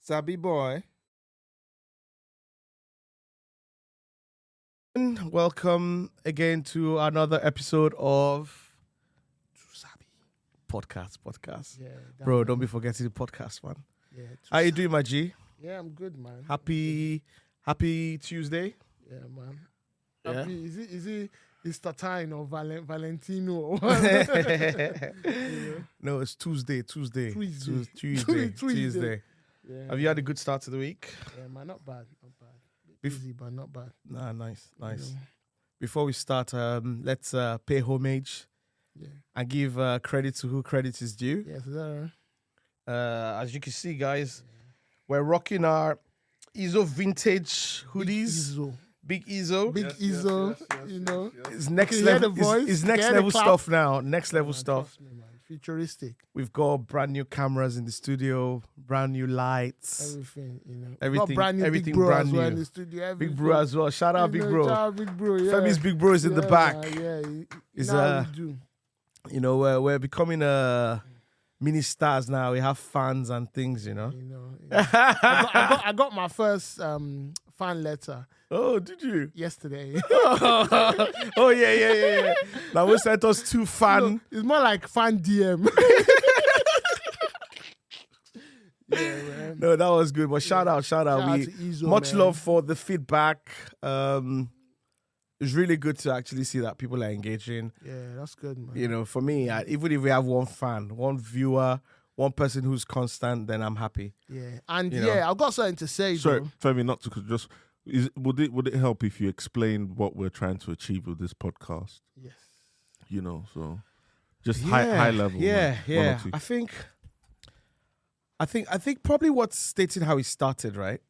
Sabi boy. Welcome again to another episode of Sabi podcast. Yeah, Bro, don't be forgetting the podcast, man. Yeah, How you doing, my G? Yeah, I'm good, man. Happy Tuesday. Yeah, man. Yeah. Happy. Is it Easter time or Valentino? Or No, it's Tuesday. Tuesday. Tuesday. Yeah. Have you had a good start to the week? Yeah, man. Not bad. Bef- Busy, but not bad. Nah, nice. You know? Before we start, let's pay homage Yeah. and give credit to who credit is due. Yes, sir. As you can see, guys, we're rocking our Izzo vintage hoodies. Big Izzo. Big Izzo. You know. It's next You hear level. the voice? It's next You hear the level clap? stuff now. Next level Man, stuff. trust me, man. Futuristic. We've got brand new cameras in the studio, brand new lights, Everything. You know. Everything- Got brand new everything big bro brand as well new. in the studio. big bro as well. Shout out, big bro. Shout out, big bro. Yeah. Femi's big bro is in the Yeah, back. man, yeah. Is, You know how we do. You know, we're becoming mini stars now. We have fans and things. You know. You know, I got my first fan letter Oh, did you? yesterday. Oh yeah. Now we sent us two fan. No, it's more like fan DM. Yeah, man. No, that was good. But shout out. Shout out We to Izzo, much man. love for the feedback. It's really good to actually see that people are engaging. Yeah, that's good, man. You know, for me, even if we have one fan, one viewer, one person who's constant, then I'm happy. Yeah, and You know. yeah, I've got something to say. Sorry, though. Femi, not to just. Would it help if you explain what we're trying to achieve with this podcast? Yes. You know, so just high level. Yeah, one or two. I think probably what's stating how it started, right?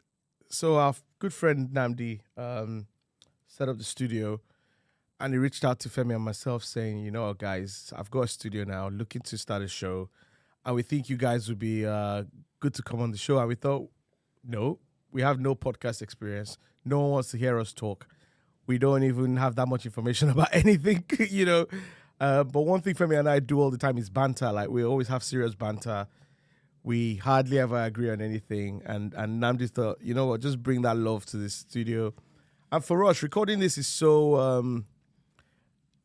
So our good friend Namdi set up the studio, and he reached out to Femi and myself saying, you know, guys, I've got a studio now, looking to start a show, and we think you guys would be good to come on the show. And we thought, no, we have no podcast experience. No one wants to hear us talk. We don't even have that much information about anything, you know. But one thing Femi and I do all the time is banter. Like, we always have serious banter. We hardly ever agree on anything. And Namdi thought, you know what, just bring that love to the studio. And for us, recording this is so,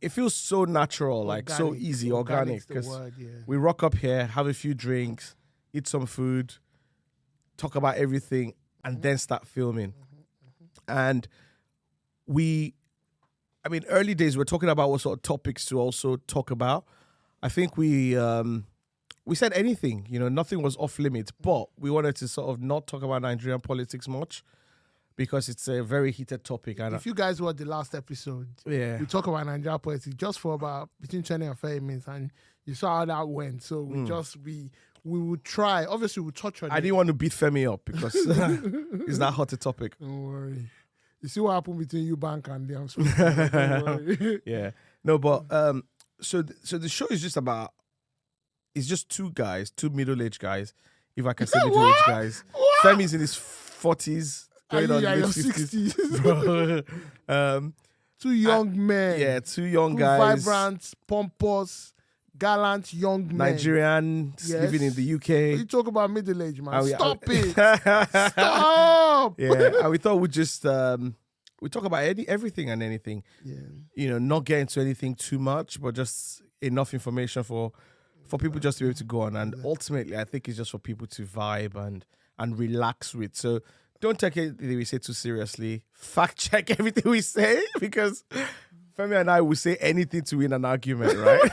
it feels so natural, like so Organic. easy, organic. Organic's the Because word, yeah. we rock up here, have a few drinks, eat some food, talk about everything, and then start filming. And early days, we're talking about what sort of topics to also talk about. I think we said anything, you know, nothing was off limits, but we wanted to sort of not talk about Nigerian politics much because it's a very heated topic. And If you guys watched the last episode, yeah, we talk about Nigerian politics just for about between 20 and 30 minutes, and you saw how that went. So we would try. Obviously, we'll touch on I it. didn't want to beat Femi up because it's that hot a topic. Don't worry. You see what happened between you, Bank, and them. Don't worry. Yeah. No, but so the show is just about, it's just two middle-aged guys, if I can say middle-aged guys. What? Femi's in his 40s, going on Are you late in your 50s. 60s? Bro. Two young men. Yeah, two young Two guys, vibrant, pompous, gallant young men. Nigerian, Yes. living in the You UK. talk about middle age, man. And Stop it. Stop. Yeah, and we thought we'd just we talk about everything and anything. Yeah. You know, not get into anything too much, but just enough information for people just to be able to go on. And ultimately, I think it's just for people to vibe and relax with. So don't take anything we say too seriously. Fact check everything we say, because Femi and I will say anything to win an argument, right?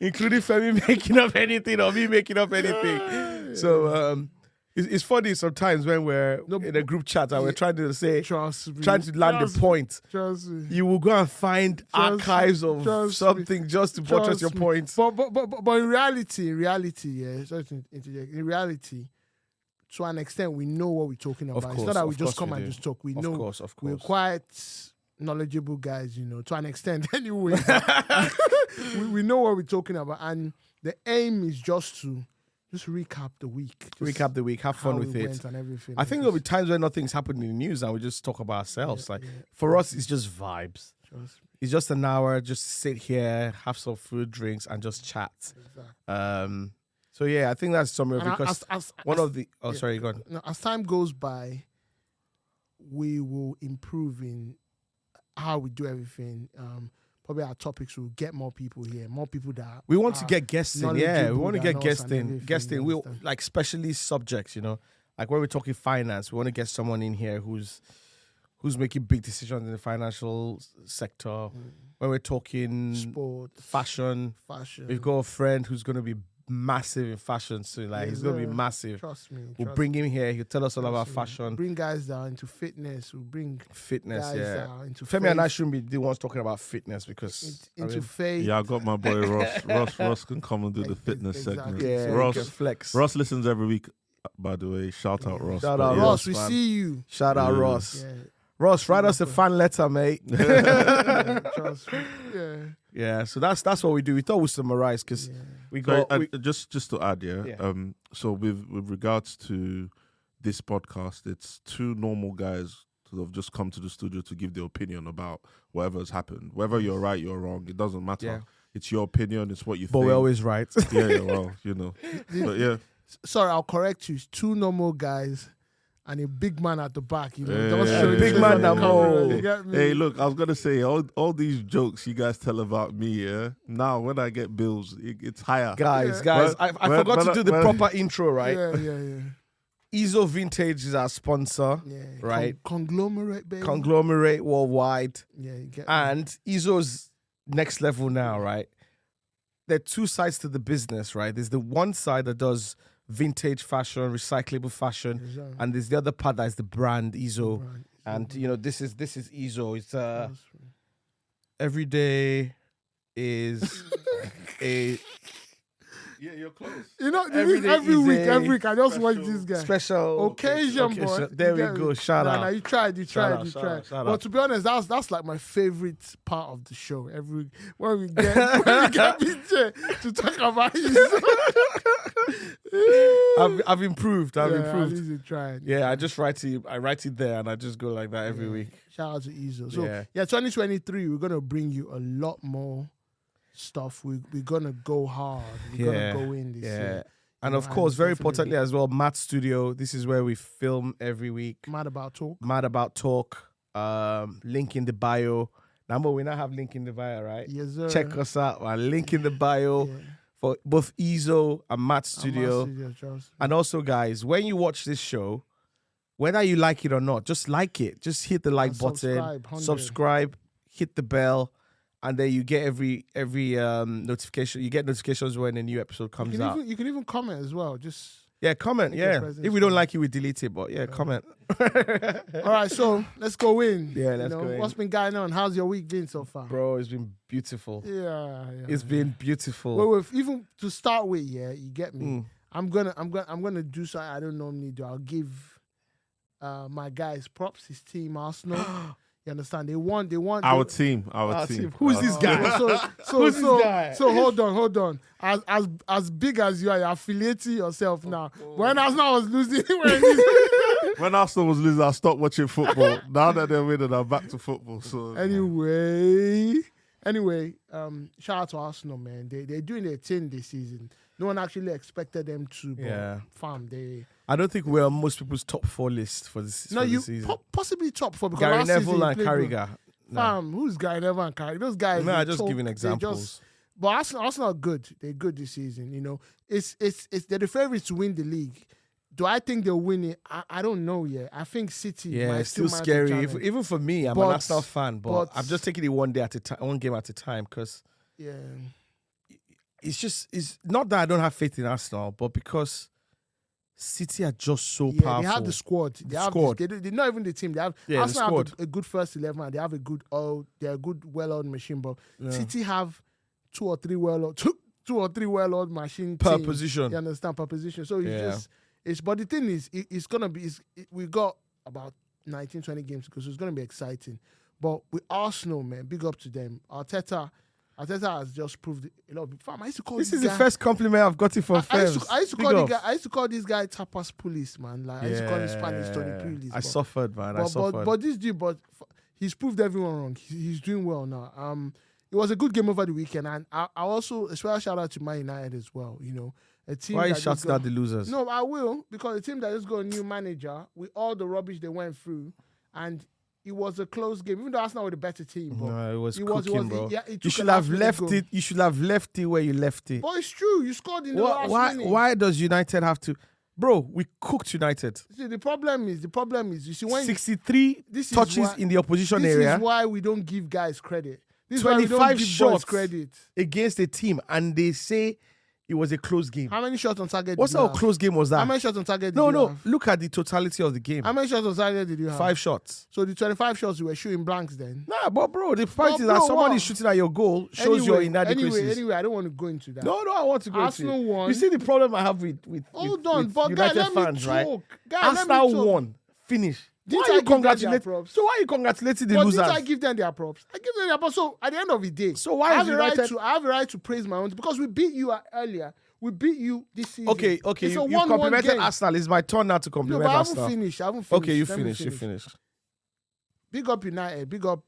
Including Femi making up anything or me making up anything. So it's funny sometimes when we're in a group chat and we're trying to say, Trust me. trying to land the point. Trust me. You will go and find archives of trust something just to buttress your me. point. But in reality, yeah. Sorry to interject. In reality, to an extent, we know what we're talking about. It's not that we just come and just talk. We know. Of course. We're quite knowledgeable guys, you know, to an extent anyway. we know what we're talking about. And the aim is just to recap the week. Recap the week, have fun how with it it. went and everything. I think there'll be times when nothing's happening in the news and we just talk about ourselves. For us, it's just vibes. Trust me. It's just an hour, just sit here, have some food, drinks, and just chat. Exactly. So yeah, I think that's summary And because one of the. Oh, sorry, go on. as time goes by, we will improve in how we do everything. Probably our topics will get more people here, more people that We want to get guests in. Yeah, we want to get guests in. everything, Guests in. you We understand? like specialist subjects. Like when we're talking finance, we want to get someone in here who's making big decisions in the financial sector. When we're talking Sports, fashion, we've got a friend who's going to be massive in fashion. So like he's going to be massive. Trust me. We'll bring him here. He'll tell us all about fashion, Bring guys that are into fitness. We'll bring fitness. guys Yeah. that are into Femi and I faith, shouldn't be the ones talking about fitness because into faith. Yeah, I got my boy Ross. Ross can come and do the fitness segment. Exactly. yeah, Ross- we can flex. Ross listens every week, by the way. Shout out Ross. Shout But out yeah. Ross, we man. see you. Shout out Yeah. Ross. Yeah. Ross, write us a fan letter, mate. Yeah, trust me. Yeah. Yeah, so that's what we do. We thought we'd summarize because we So, got just to add, yeah. Yeah. So with regards to this podcast, it's two normal guys who have just come to the studio to give their opinion about whatever has happened. Whether you're right, you're wrong, it doesn't matter. Yeah. It's your opinion. It's what you but think. we're always right. yeah, well, but yeah. Sorry, I'll correct you. It's two normal guys and a big man at the back. Yeah, Don't yeah, show yeah. it Big to man the that camera, more. you get me? Hey, look, I was gonna say all these jokes you guys tell about me. Yeah, now when I get bills, it's higher. guys, Yeah. I forgot to do the proper intro, right? Yeah. Ezo Vintage is our sponsor, Yeah. Right. Conglomerate, baby. conglomerate worldwide, Yeah, you get me? and Ezo's next level now, right? There are two sides to the business, right? There's the one side that does vintage fashion, recyclable fashion, Exactly. and there's the other part that is the brand Ezo. Right. And this is Ezo. It's That's right. every day is a Yeah, you're close. Every day every is week, a I just watch this guy. special Occasion, boy. There You we get go. me? Shout Nah, out. nah, you tried. Shout out. But to be honest, that's like my favorite part of the show. When we get picture to talk about you. I've improved. I've At improved. least you tried. Yeah, I write it there and I just go like that every week. Shout out to Ezo. So Yeah. 2023, we're gonna bring you a lot more stuff. We're gonna go hard. We're Yeah. gonna go in this Yeah. year. And You of know, course, very definitely importantly as well, Matt Studio. This is where we film every week. Mad about talk. Mad About Talk. Link in the bio. Number we now have link in the bio, right? Yes, sir. Check us out. Link in the bio Yeah. for both Ezo and Matt Studio. Trust me. And also, guys, when you watch this show, whether you like it or not, just like it. Just hit the like And button, subscribe, 100. subscribe, hit the bell, and then you get every notification. You get notifications when a new episode comes out. You can even comment as well. Just Yeah, comment. make your Yeah, presence if we don't felt. like it, we delete it. But yeah, comment. all right. So let's go in. Yeah, let's go in. What's been going on? How's your week been so far? Bro, it's been beautiful. Yeah. It's been beautiful. Well, even to start with, yeah, you get me. Mm. I'm gonna do something I don't normally do. I'll give my guys props. His team Arsenal. You understand? They won. Our team. Who's this guy? So Who's this guy? so hold on. As big as you are, you're affiliating yourself now. When Arsenal was losing, When Arsenal was losing, I stopped watching football. Now that they're winning, I'm back to football. So Anyway, shout out to Arsenal, man. They're doing their thing this season. No one actually expected them to, but Yeah. fam, they I don't think we're on most people's top 4 list for this, no for you this season. possibly top 4 because Gary last season Neville he and played well. Carragher. No. Fam, who's Gary Neville and Carragher? Those guys. No, they I'm just talk, giving they examples. But Arsenal are good. They're good this season. You know, it's they're the favorites to win the league. Do I think they'll win it? I don't know yet. I think City. Yeah, might it's still mount a scary. challenge. Even for me, I'm But- an Arsenal fan, but I'm just taking it one day at a time, one game at a time, because Yeah. it's not that I don't have faith in Arsenal, but because City are just so Yeah, powerful. they have the squad. They have squad. they're not even the team. They have Yeah, the Arsenal have squad. a good first 11 and they have a good they're a good well-oiled machine. But Yeah. City have two or three well-oiled machine Per teams. position. You understand per position. So it's Yeah. just but the thing is, it's gonna be. We got about 19, 20 games because it's gonna be exciting. But with Arsenal, man, big up to them. Arteta has just proved a lot. Fam, I used to call This this is the guy- first compliment I've gotten from I used Fems. to, I used to Big call the up. guy. I used to call this guy Tapas Police, man. Like I used to call him Spanish Tony Pulis. I suffered, man. I But suffered. this dude, he's proved everyone wrong. He's doing well now. It was a good game over the weekend, and I also a special shout out to Man United as well. You know, a team. Why are you that just shouting got- out the losers? No, I will, because a team that just got a new manager with all the rubbish they went through, and it was a close game. Even though Arsenal were the better team, but No, it was it cooking, bro. yeah, it You took should a have last-minute left goal. it. You should have left it where you left it. But it's true. You scored in the last minute. Why does United have to? Bro, we cooked United. See, the problem is, you see, when 63 this is touches why- in the opposition this area. is why we don't give guys credit. This is why we don't 25 give boys shots credit. against a team, and they say it was a close game. How many shots on target? What did you sort of have? close game was How that? many shots on target? Did No, you no. have? Look at the totality of the game. How many shots on target did you have? 5 shots. So the 25 shots you were shooting blanks then. Nah, but bro, the point But is that bro, someone what? is shooting at your goal shows your inadequacies. Anyway, I don't want to go into that. No, I want to go Arsenal into it. won. You see the problem I have with Hold with, on, with but guy, United let me fans, talk. right? Guy, let me Arsenal talk. won. Finish. Didn't Why I are you give them their congratulating? props? So why are you congratulating the But losers? didn't I give them their props? I give them their props. So at the end of the day, So why I is have, a right United- to, I have a right to praise my own, because we beat you earlier. We beat you this season. Okay. It's a You 1-1 complimented game. Arsenal. It's my turn now to No, compliment but I Arsenal. haven't finished. Okay, you Let me finish. You finish. Big up United. Big up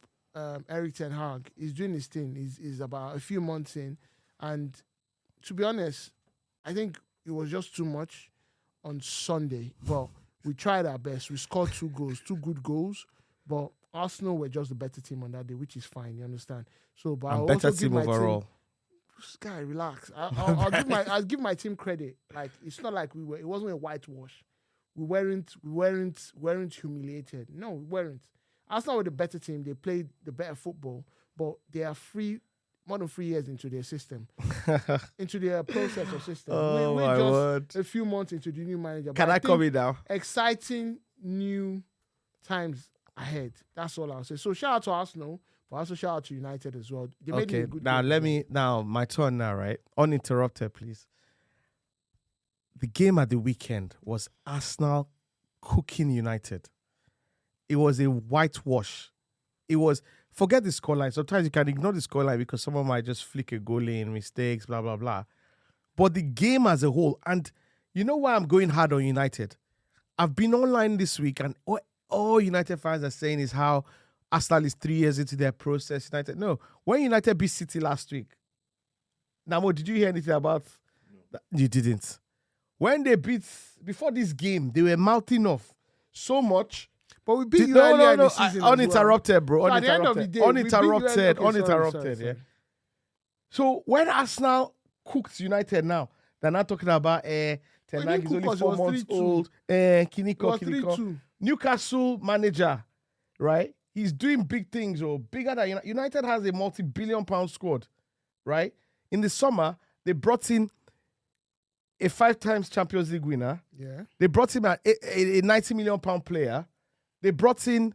Eric Ten Hag. He's doing his thing. He's about a few months in. And to be honest, I think it was just too much on Sunday. But we tried our best. We scored 2 goals, 2 good goals. But Arsenal were just the better team on that day, which is fine. You understand? So, but I'll And better also give team my overall. Guy, relax. I'll give my team credit. Like, it's not like it wasn't a whitewash. We weren't humiliated. No, we weren't. Arsenal were the better team. They played the better football, but they are more than 3 years into their system, into their process or system. Oh, we're my just word. a few months into the new manager. Can But I think come in now? exciting new times ahead. That's all I'll say. So shout out to Arsenal, but also shout out to United as well. They made it Okay, a good now game. my turn now, right? Uninterrupted, please. The game at the weekend was Arsenal cooking United. It was a whitewash. It was, forget the scoreline. Sometimes you can ignore the scoreline because someone might just flick a goal in, mistakes, blah, blah, blah. But the game as a whole, and you know why I'm going hard on United? I've been online this week, and all United fans are saying is how Arsenal is 3 years into their process. United, no. When United beat City last week, Namo, did you hear anything about that? You didn't. When they beat, before this game, they were mouthing off so much. But we beat you earlier in the season. Uninterrupted, bro. So at the end of the day, we beat you Uninterrupted, sorry. yeah. So when Arsenal cooked United now, they're not talking about Ten Hag is didn't only cook us, 4 it was months 3-2. old. It was Kiniko. 3-2. Newcastle manager, right? He's doing big things, or bigger than United. United has a multi-billion-pound squad, right? In the summer, they brought in a 5 times Champions League winner. Yeah. They brought him a 90 million pound player. They brought in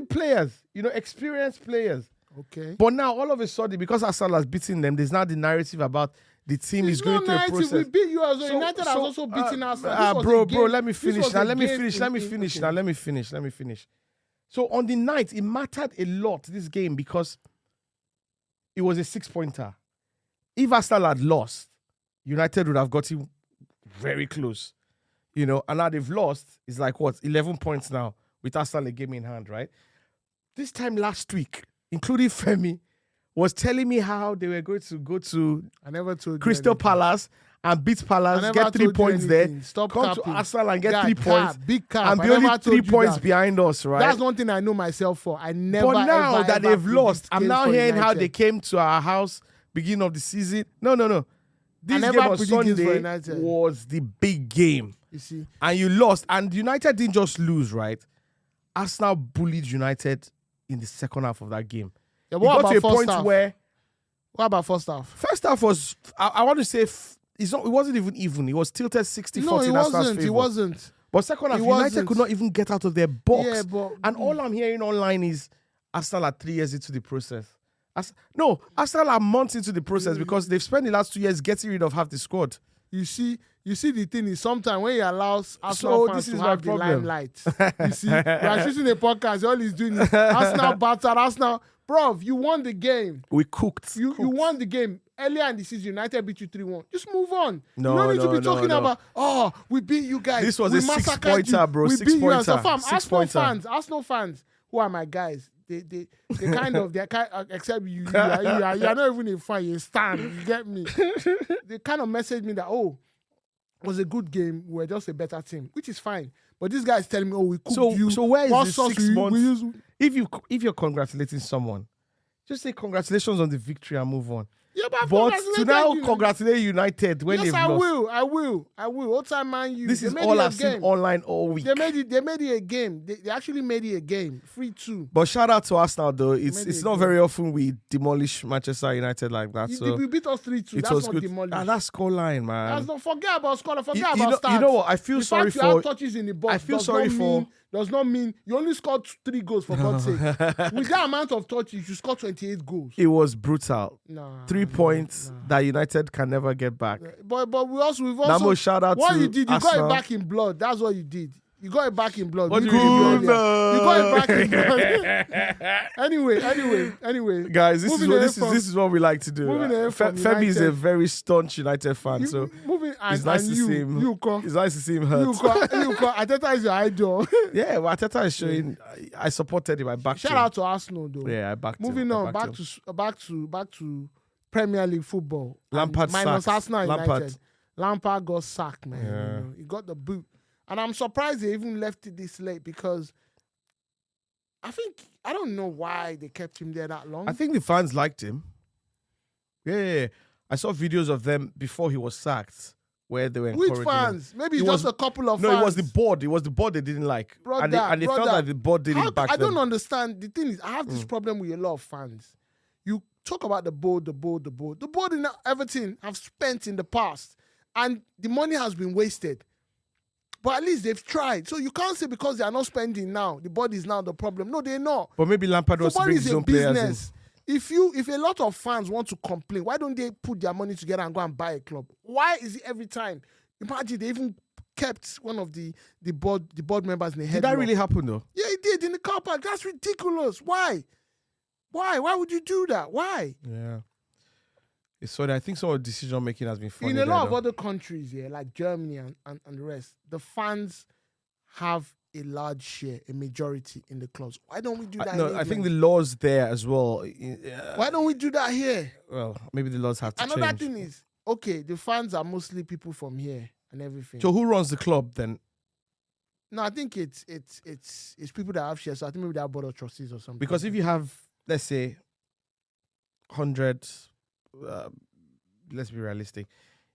players, experienced players. Okay. But now all of a sudden, because Arsenal has beaten them, there's now the narrative about the team is going through a process. We beat you as well. So- United has so, also beaten Arsenal. This was Bro, a game- let me this finish was now. a Let me game finish. in- Let me in- finish okay. now. Let me finish. Let me finish. So on the night, it mattered a lot, this game, because it was a 6-pointer. If Arsenal had lost, United would have gotten very close. And now they've lost. It's like, 11 points now with Arsenal a game in hand, right? This time last week, including Femi, was telling me how they were going to go to I never told you Crystal anything. Palace and beat I Palace, never get 3 told you points there, anything. Stop come capping. to Arsenal and get Guy, 3 points, big cap. and I be never only 3 told you points that. behind us, right? That's one thing I know myself for. I never. But now ever, that ever they've lost, predict I'm games now for hearing how United. they came to our house beginning of the season. No. This never game on predict games for Sunday United. was the big game. You see, And you lost. And United didn't just lose, right? Arsenal bullied United in the second half of that game. yeah, It what got about to a first point half? where What about first half? first half was, I want to say, it wasn't even. It was tilted 60-40 No, it in Arsenal's wasn't. It favour. wasn't. But second half, It United wasn't. could not even get out of their box. Yeah, but And all I'm hearing online is Arsenal are 3 years into the process. Arsenal are months into the process because they've spent the last 2 years getting rid of half the squad. you see, the thing is sometimes when you allow Arsenal fans this to is my have the problem. limelight, you see, we are shooting a podcast. All he's doing is Arsenal battered Arsenal. Bro, you won the game. We cooked. You won the game. Earlier in the season, United beat you 3-1. Just move on. No, you don't need to no, be talking no. about, we beat you guys. This was we a massacred 6-pointer, you. bro. We beat you. And so, 6-pointer. fam, 6-pointer. Arsenal fans, who are my guys, they except you are not even a fan, you stand, you get me. They kind of messaged me that, oh, it was a good game, we're just a better team, which is fine. But this guy is telling me, oh, we cooked you. So where is What the sauce 6 months? we use? If you're congratulating someone, just say congratulations on the victory and move on. Yeah, But to now congratulate United when yes, they've I lost. will. What time, man? This is all I've seen online all week. They made it a game. They actually made it a game. 3-2. But shout out to Arsenal though. It's Maybe not again. very often we demolish Manchester United like that. So We beat us 3-2. it That's was not good. demolished. That's scoreline, man. That's not, forget about scorer. Forget You about know, stats. you know what? I feel The sorry fact you have for. touches in the box. I feel sorry for. Does not mean you only scored 3 goals for God's sake. With that amount of touches, you scored 28 goals. It was brutal. Nah, 3 points that United can never get back. But we've also Namo, shout out what to you did, you Arsenal. got it back in blood. That's what you did. You got it back in blood. What We do you told mean? earlier. You got it back in blood. Anyway. Guys, this Moving is what we like to do. moving away from Femi is a United. very staunch United fan, so it's nice to see him. It's nice to see him hurt. Ateta is your idol. Yeah, well, Arteta is showing. I supported him. I backed Shout him. out to Arsenal though. Yeah, I backed him. Moving I on, backed back him. to Premier League football. Lampard minus sacked. Arsenal United. Lampard. Lampard got sacked, man. Yeah. You know, he got the boot, and I'm surprised they even left it this late because I don't know why they kept him there that long. I think the fans liked him. Yeah. I saw videos of them before he was sacked, where they were encouraging Which him. fans? Maybe It it's was- just a couple of No, fans. it was the board. It was the board they didn't like, and they felt brother. that the board didn't back I don't them. understand. The thing is, I have this problem with a lot of fans. You talk about the board. The board in Everton have spent in the past, and the money has been wasted. But at least they've tried. So you can't say because they are not spending now, the board is now the problem. No, they're not. But maybe Lampard wants to Football bring is his a own players in. business. If a lot of fans want to complain, why don't they put their money together and go and buy a club? Why is it every time? Imagine they even kept one of the board members in the head. Did that really happen though? Yeah, it did in the car park. That's ridiculous. Why? Why would you do that? Why? Yeah. It's funny. I think some of the decision making has been funny. In a lot there, of though. other countries, yeah, like Germany and the rest, the fans have a large share, a majority in the clubs. Why don't we do that? No, in I think the England? laws there as well. Why don't we do that here? Well, maybe the laws have to Another change. thing is, okay, the fans are mostly people from here and everything. So who runs the club then? No, I think it's people that have shares. So I think maybe they have board of trustees or something. Because if you have, let's say, 100, let's be realistic.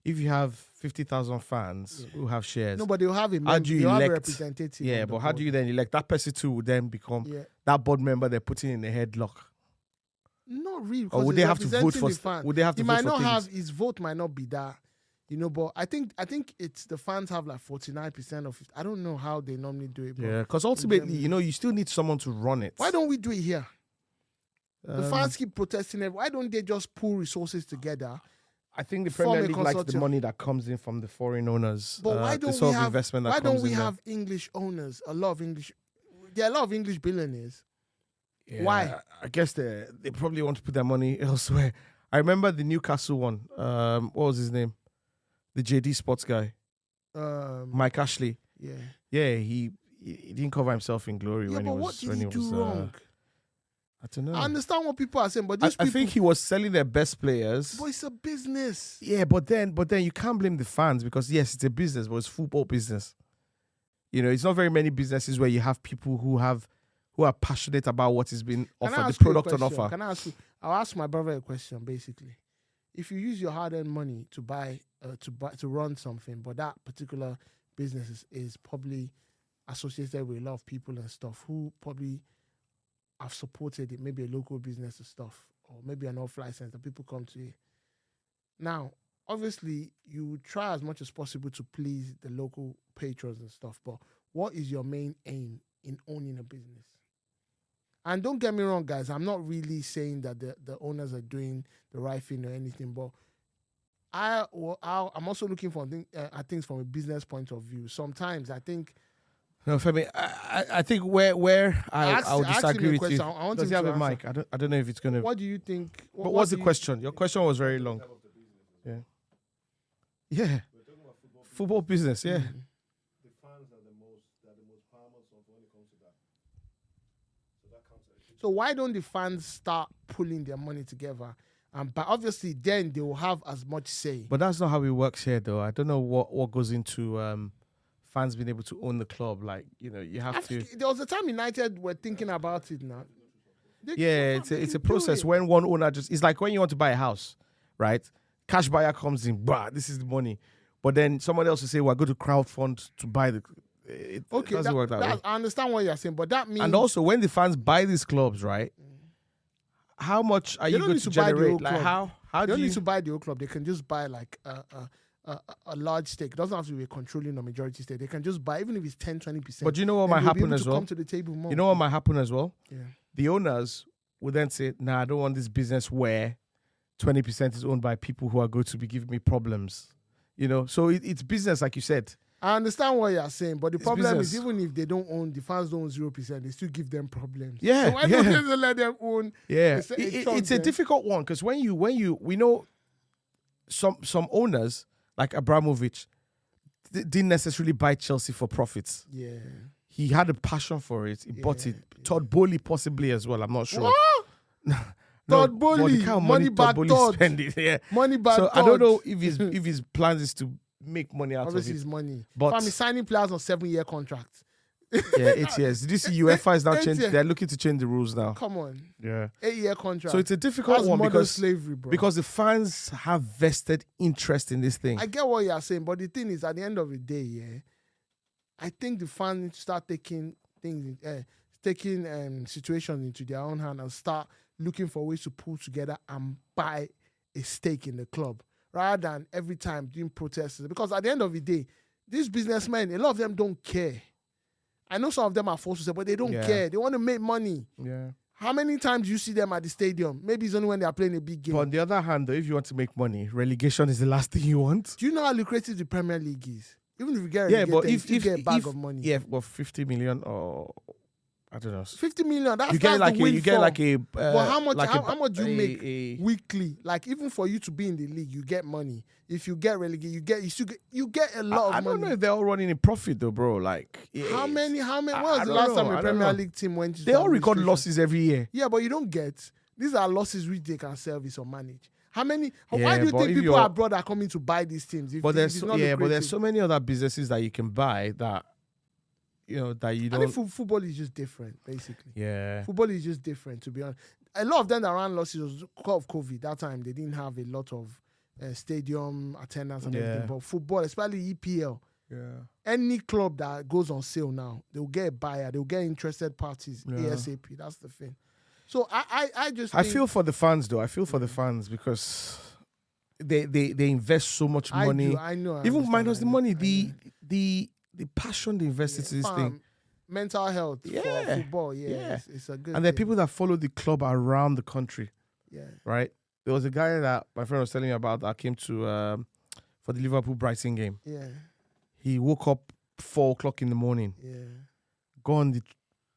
If you have 50,000 fans who have shares, nobody will have a how do you they'll have a elect? representative. Yeah, on the but how do board. you then elect? That person too would then become Yeah. that board member they're putting in the headlock. Not really. Or Because would he's they have to vote representing for? the fan. Would they have to He vote might for not things? have his vote might not be that, but I think it's the fans have like 49% of it. I don't know how they normally do it. But Yeah, because ultimately, Germany. you still need someone to run it. why don't we do it here? The Um, fans keep protesting it. Why don't they just pool resources together? I think the form Premier a League likes the consortium? money that comes in from the foreign owners. But why the don't sort we of have investment that why comes don't we in there. have English owners? There are a lot of English billionaires. Yeah, why? I guess they probably want to put their money elsewhere. I remember the Newcastle one. What was his name? The JD Sports guy, Mike Ashley. Yeah. Yeah, he didn't cover himself in glory Yeah, when but he what was did when he he do was. wrong? I don't know. I understand what people are saying, but these I people. think he was selling their best players. But it's a business. Yeah, but then you can't blame the fans because yes, it's a business, but it's football business. It's not very many businesses where you have people who are passionate about what is being Can I offered, ask the you a product on question? offer. Can I ask you? I'll ask my brother a question. Basically, if you use your hard-earned money to buy to run something, but that particular business is probably associated with a lot of people and stuff who probably have supported it, maybe a local business and stuff, or maybe an off license, people come to you. Now, obviously, you try as much as possible to please the local patrons and stuff, but what is your main aim in owning a business? And don't get me wrong, guys, I'm not really saying that the owners are doing the right thing or anything, but I'm also looking for at things from a business point of view. Sometimes I think. No, Femi, I think where I'll disagree with you. I want Does him he have to a answer. mic? I don't know if it's gonna. What do you think? But what's the question? Your question was very long. Yeah. Yeah. Football business. Yeah. The fans are the most paramount stuff when it comes to that. So that counts. So why don't the fans start pulling their money together? But obviously, then they will have as much say. But that's not how it works here, though. I don't know what goes into fans being able to own the club. Like, you have to. There was a time United were thinking about it now. It's a process. When one owner it's like when you want to buy a house, right? Cash buyer comes in, this is the money. But then someone else will say, we're going to crowdfund to buy the. It doesn't work that way. I understand what you're saying, but that means. And also, when the fans buy these clubs, right? How much are you going to generate? Like how they do don't you need to buy the whole club? They can just buy like a large stake. It doesn't have to be a controlling or majority stake. They can just buy, even if it's 10-20%. But you know what might happen as well? Come to the table more. You know what might happen as well? Yeah. The owners would then say, "Nah, I don't want this business where 20% is owned by people who are going to be giving me problems." So it's business, like you said. I understand what you're saying, but the problem business. is even if they don't own, the fans don't own 0%, they still give them problems. Yeah, so why don't they just let them own? Yeah, it's a difficult one because we know some owners like Abramovich didn't necessarily buy Chelsea for profits. Yeah, he had a passion for it. He bought it. Todd Bowley possibly as well. I'm not sure. What? Todd Bowley, money back Todd. Yeah, money back. So Todd. I don't know if his plans is to make money out Obviously of it. His money. But I'm signing players on 7-year contracts. Yeah, 8 years. Did you see UEFA is now 8 changing? years. They're looking to change the rules now. Come on. Yeah. 8-year contract. So it's a difficult That's one modern because slavery, bro. because the fans have vested interest in this thing. I get what you're saying, but the thing is, at the end of the day, yeah, I think the fans need to start taking things, situations into their own hand and start looking for ways to pull together and buy a stake in the club, rather than every time doing protests. Because at the end of the day, these businessmen, a lot of them don't care. I know some of them are forced to say, but they don't care. They want to make money. Yeah. How many times do you see them at the stadium? Maybe it's only when they are playing a big game. But on the other hand, though, if you want to make money, relegation is the last thing you want. Do you know how lucrative the Premier League is? Even if you get relegated, but you still get a bag of money. Yeah, well, 50 million or I don't know. 50 million. That's you get that's like the windfall. you get like a. But how much? Like how much do you make a weekly? Like even for you to be in the league, you get money. If you get relegated, you get a lot of money. I don't know if they're all running in profit though, bro. Like how many? When was the don't last know, time a I don't Premier know. League team went to? They all record administration? losses every year. Yeah, but you don't get. These are losses which they can service or manage. How many? Yeah, why do you but think if people you're- abroad are coming to buy these teams? If But if there's it's so, not but there's lucrative? so many other businesses that you can buy that that you I don't. think football is just different, basically. Yeah. Football is just different, to be honest. A lot of them that ran losses was because of COVID. That time they didn't have a lot of stadium attendance and everything. But football, especially EPL, any club that goes on sale now, they'll get a buyer, they'll get interested parties ASAP. That's the thing. So I just I think, feel for the fans though. I feel for the fans because they invest so much money. I know. I Even understand, minus the I know, money, I know. the passion they invest into this Fam, thing. mental health for Yeah. football, Yeah. it's a good And there are thing. people that follow the club around the country, Yeah. right? There was a guy that my friend was telling me about that came to for the Liverpool Brighton game. Yeah. He woke up 4:00 in the morning, Yeah. got on the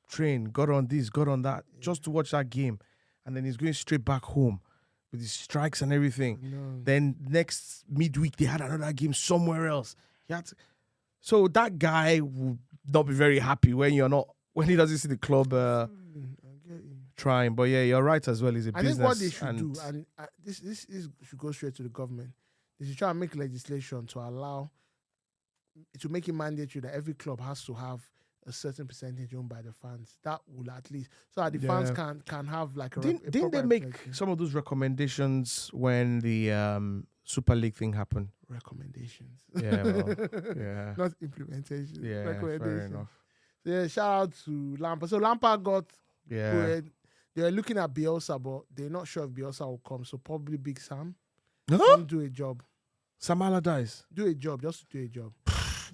train, got on this, got on that, just to watch that game. And then he's going straight back home with his strikes and everything. No. Then next midweek, they had another game somewhere else. So that guy would not be very happy when he doesn't see the club I get you. trying. But yeah, you're right as well. It's a I business. think what they should do, and this should go straight to the government. They should try and make legislation to make it mandatory that every club has to have a certain percentage owned by the fans. That will at least so that the fans can have like a. Didn't they proper make representation. some of those recommendations when the Super League thing happened? recommendations? Yeah, well, yeah. Not implementation. Yeah, recommendations. fair enough. Yeah, shout out to Lampard. So Lampard got. Yeah. They're looking at Bielsa, but they're not sure if Bielsa will come. So probably Big Sam. Huh? Come do a job. Sam Allardyce. Do a job. Just do a job.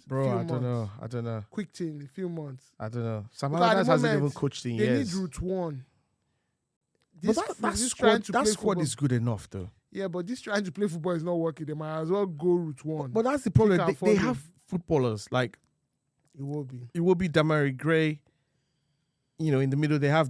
Bro, Few I don't months. know. I don't know. Quick thing, a few months. I don't know. Sam Because at the Allardyce hasn't moment, even coached in They years. need Route 1. But This trying to play that squad football- is good enough, though. Yeah, but this trying to play football is not working. They might as well go Route 1. But that's the problem. can They afford have footballers like it will be. it will be Damari Gray. In the middle they have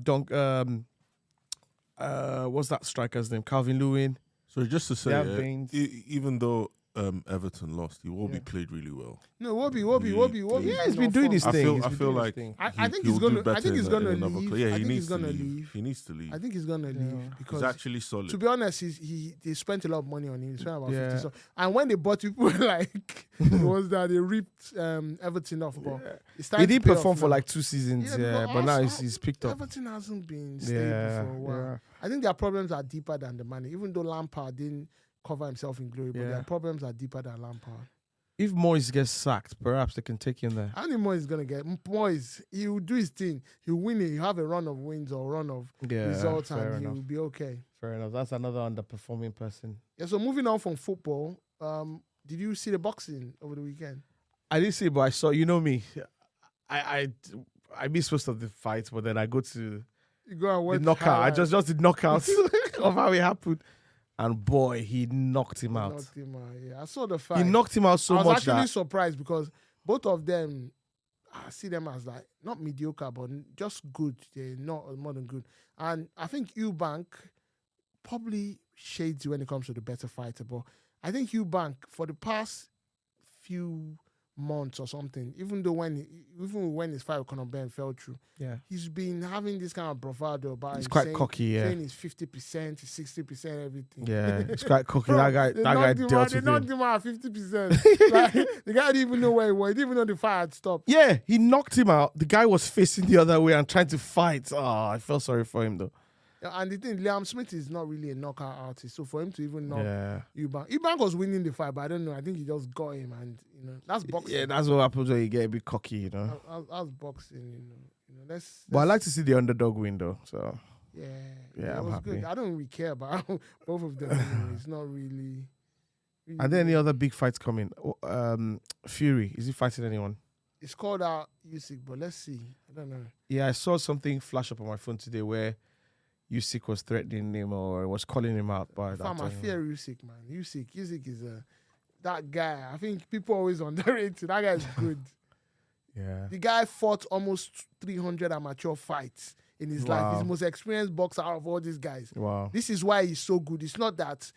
what's that striker's name? Calvin Lewin. So just to They have say, Baines. even though Everton lost, Iwobi played really well. No, Wobby. Yeah, he's been doing his I thing. feel like I think he'll he's do gonna. I better think he's in gonna another leave. club. Yeah, I he think needs he's gonna to leave. leave. He needs to leave. I think he's gonna leave because, He's actually solid. to be honest, they spent a lot of money on him. He spent about 50. Yeah. So, and when they bought people, like it was that they ripped Everton off. But it's He starting did to pay perform off for now. like 2 seasons, but now he's picked up. Everton hasn't been stable Yeah, for a while. yeah. I think their problems are deeper than the money. Even though Lampard didn't cover himself in glory, but Yeah. their problems are deeper than Lampard. If Moyes gets sacked, perhaps they can take him there. I think Moyes is gonna get Moyes. He will do his thing. He'll win it. He'll have a run of wins or run of results, fair and enough. he'll be okay. Fair enough. That's another underperforming person. Yeah. So moving on from football, did you see the boxing over the weekend? I didn't see, but I saw. You know me, I missed most of the fights, but then I go to You go and watch the knockout. I highlights. just did knockouts of how it happened, and boy, he knocked him out. Knocked him out. Yeah, I saw the fight. He knocked him out so I was much actually that surprised because both of them, I see them as like not mediocre, but just good. They're not more than good. And I think Eubank probably shades when it comes to the better fighter. But I think Eubank for the past few months or something, even when his fight with Conor Ben fell through, yeah, he's been having this kind of bravado about he's him quite saying, cocky. Yeah, saying he's 50%, he's 60%, everything. yeah, it's quite cocky. Bro, that guy dealt they with knocked him. him out at 50%. Like, the guy didn't even know where he was. He didn't even know the fight had stopped. Yeah, he knocked him out. The guy was facing the other way and trying to fight. Oh, I felt sorry for him though. And the thing, Liam Smith is not really a knockout artist. So for him to even knock Yeah, Eubank was winning the fight, but I don't know. I think he just got him, and that's boxing. yeah, that's what happens when you get a bit cocky, you know. That's boxing, Let's But I like to see the underdog win though. So yeah, Yeah, it I'm was happy. good. I don't really care about both of them. Anyway. It's not really. are there any other big fights coming? Fury, is he fighting anyone? It's called out Usyk, but let's see. I don't know. Yeah, I saw something flash up on my phone today where Usyk was threatening him or was calling him out. But Fam, I fear Usyk, man. Usyk is that guy. I think people always underrate it. That guy is good. yeah, The guy fought almost 300 amateur fights in his life. He's the most experienced boxer out of all these guys. wow, This is why he's so good. It's not that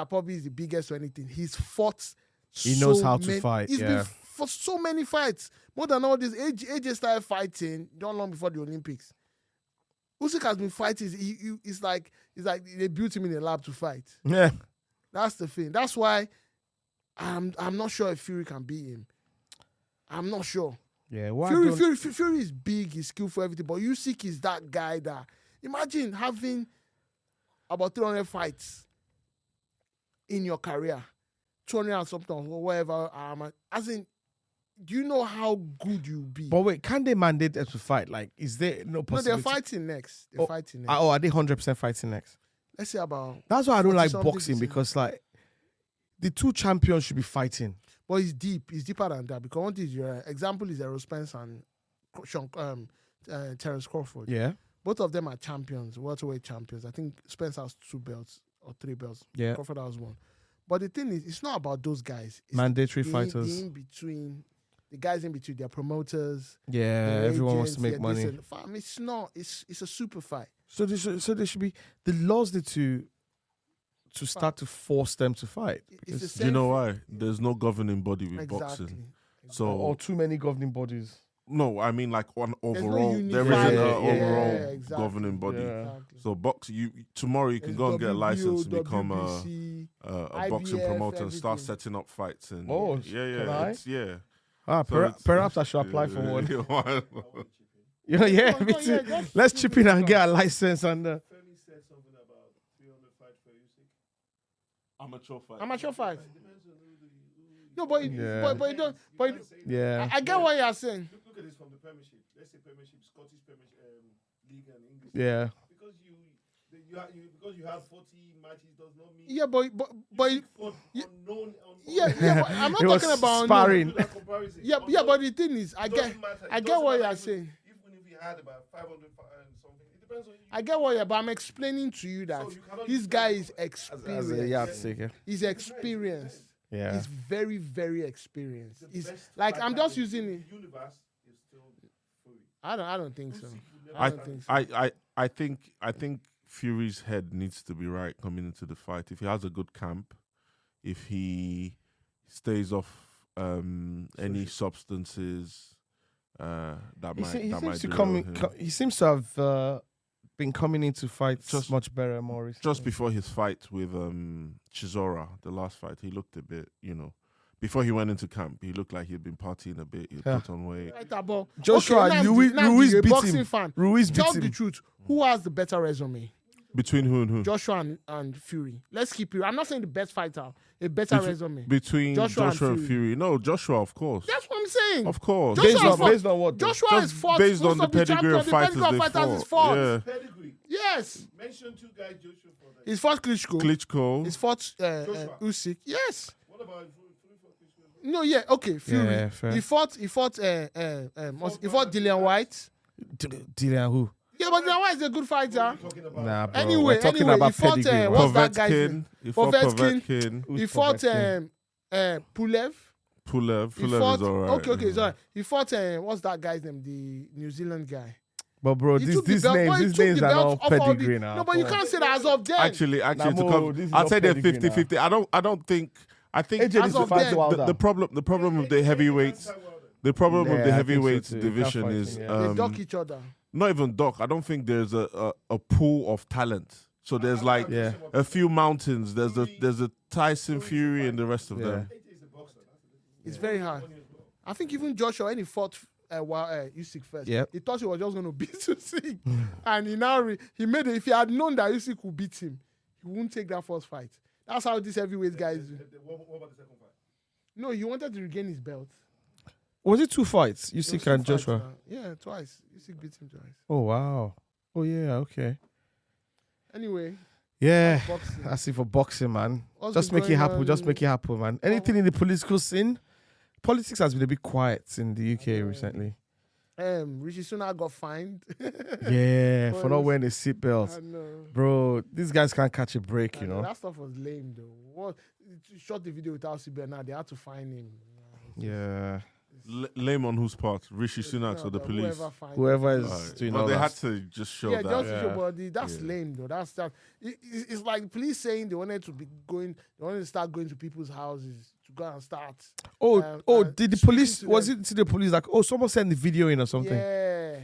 probably he's the biggest or anything. He's fought. He knows how to fight, He's yeah. been for so many fights, more than all this. AJ started fighting not long before the Olympics. Usyk has been fighting. It's like they built him in a lab to fight. yeah. That's the thing. That's why I'm not sure if Fury can beat him. I'm not sure. Yeah, why Fury is big, he's skillful, everything, but Usyk is that guy that imagine having about 300 fights in your career, 200 and something or whatever. As in, do you know how good you'll be? But wait, can they mandate them to fight? Like, is there no No, possibility? they're fighting next. They're fighting next. Are they 100% fighting next? Let's say about. That's why I don't like 40-something boxing percent. because like the two champions should be fighting. But it's deep. It's deeper than that because one thing is your example is Errol Spence and Terence Crawford. Yeah, Both of them are champions, welterweight champions. I think Spence has 2 belts or 3 belts. yeah. Crawford has 1. But the thing is, it's not about those guys. It's Mandatory the fighters. in between, the guys in between, they're promoters. Yeah, they're everyone wants agents, to make they're money. this and- Fam, it's not. It's a super fight. So there should be the laws need to start to force them to fight. It's the Because- Do you same know why? There's no governing body with Exactly. boxing. or So too many governing bodies. no, I mean like on no overall, there unified- isn't an Yeah, overall exactly. governing body. Yeah. Exactly. So tomorrow you can There's go and get a WBO, license and become a WBC. boxing IBF, promoter and start everything. setting up fights and Oh, yeah, can I? it's, yeah. Ah, So it's- perhaps I should apply for one. one. Yeah, Go on, me go on, too. yeah, just- Let's chip in and get a license and. Femi said something about 300 fights for Usyk. Amateur fight. Amateur fight. Depends on who No, but Yeah. but you don't. But Yeah. I get what you're saying. Look at this from the Premiership. Let's say Premiership, Scottish Premiership, League and English. Yeah. Because you have 40 matches does not mean. Yeah, but For Yeah. unknown. yeah, but I'm not It was talking about sparring. Do that comparison. Yeah, but the thing is, I Doesn't get matter. It I get doesn't what matter you're even saying. Even if you had about 500 and something, it depends on you. I get what you're, but I'm explaining to you that So you cannot this use guy that is As a experienced. yardstick. Yeah. He's experienced. Yeah. He's very, very experienced. The He's best like fighter I'm just in using the it. universe is still Fury. I don't think so. Usyk will never I I don't think so. I think Fury's head needs to be right coming into the fight. If he has a good camp, if he stays off any substances that might derail him. He seems to have been coming into fights Just- much better, more recently. Just before his fight with Chisora, the last fight, he looked a bit, before he went into camp, he looked like he'd been partying a bit. He Yeah. put on weight. Right about Joshua, Ruiz you're a beat boxing him. fan. Ruiz beat Tell the him. truth. Who has the better resume? Between who and who? Joshua and Fury. Let's keep it. I'm not saying the best fighter. A better resume. Between Joshua Joshua, and and Fury. No, Joshua, of course. That's what I'm saying. Of course. Joshua Based on what? though? Joshua Just has fought based most on the of the pedigree champions. of The fighters pedigree of they fighters is fought. fought. Yeah. Pedigree. Yes. Mention 2 guys Joshua for that. He's fought Klitschko. Klitschko. He's fought Joshua. Usyk. Yes. What about Fury for Klitschko? No, yeah, okay. Fury. Yeah, fair. He fought Dillian White. Dillian who? Yeah, but Dillian White is a good fighter. Talking about Nah, bro. Anyway, we're talking he about fought, pedigree. what's that guy's name? Povetkin. He fought Povetkin. Povetkin. Who's He fought Povetkin? Pulev. Pulev. He Pulev fought, is all right. okay, sorry. He fought what's that guy's name? The New Zealand guy. But bro, He took the these belt, but he names took the are belt not off all pedigree the, now. No, but you Come on. can't say that as of then. Actually, Nah, to Mo, come, this is I'd not say they're pedigree 50-50. I don't think. I think AJ needs to of fight then, Wilder. the problem with the heavyweights. The problem with the Yeah, I think so heavyweights too. division Can't fight is him, yeah. They duck each other. not even doc. I don't think there's a pool of talent. So there's like Yeah. a few mountains. There's a Tyson Fury and the rest of Yeah. them. It's very hard. I think even Joshua, when he fought Usyk first, Yep. he thought he was just going to beat Usyk. And he now, he made it. If he had known that Usyk would beat him, he wouldn't take that first fight. That's how these heavyweight guys do. What about the second fight? No, he wanted to regain his belt. Was it 2 fights? It was Usyk 2 and fights Joshua. now. Yeah, twice. Usyk beat him twice. Oh wow. Oh yeah. Okay. Anyway, Yeah. boxing. That's it for boxing, man. What's Just been make it going happen. on Just in- make it happen, man. Anything in the political scene? Politics has been a bit quiet in the UK recently. Rishi Sunak got fined. Yeah, for not was- wearing a seatbelt. I know. Bro, these guys can't catch a break, I you know, know. that stuff was lame though. What? He shot the video without CBN. Now they had to fine him. Yeah. Lame on whose part? Rishi Sunak or the police? Whoever is Alright. doing But all they that. had to just show Yeah, that. just to Yeah. show body. That's Yeah. lame though. That's that. It's like police saying they wanted to start going to people's houses to go and start. Did the speaking police, to was them. it to the police like, oh, someone sent the video in or something? Yeah.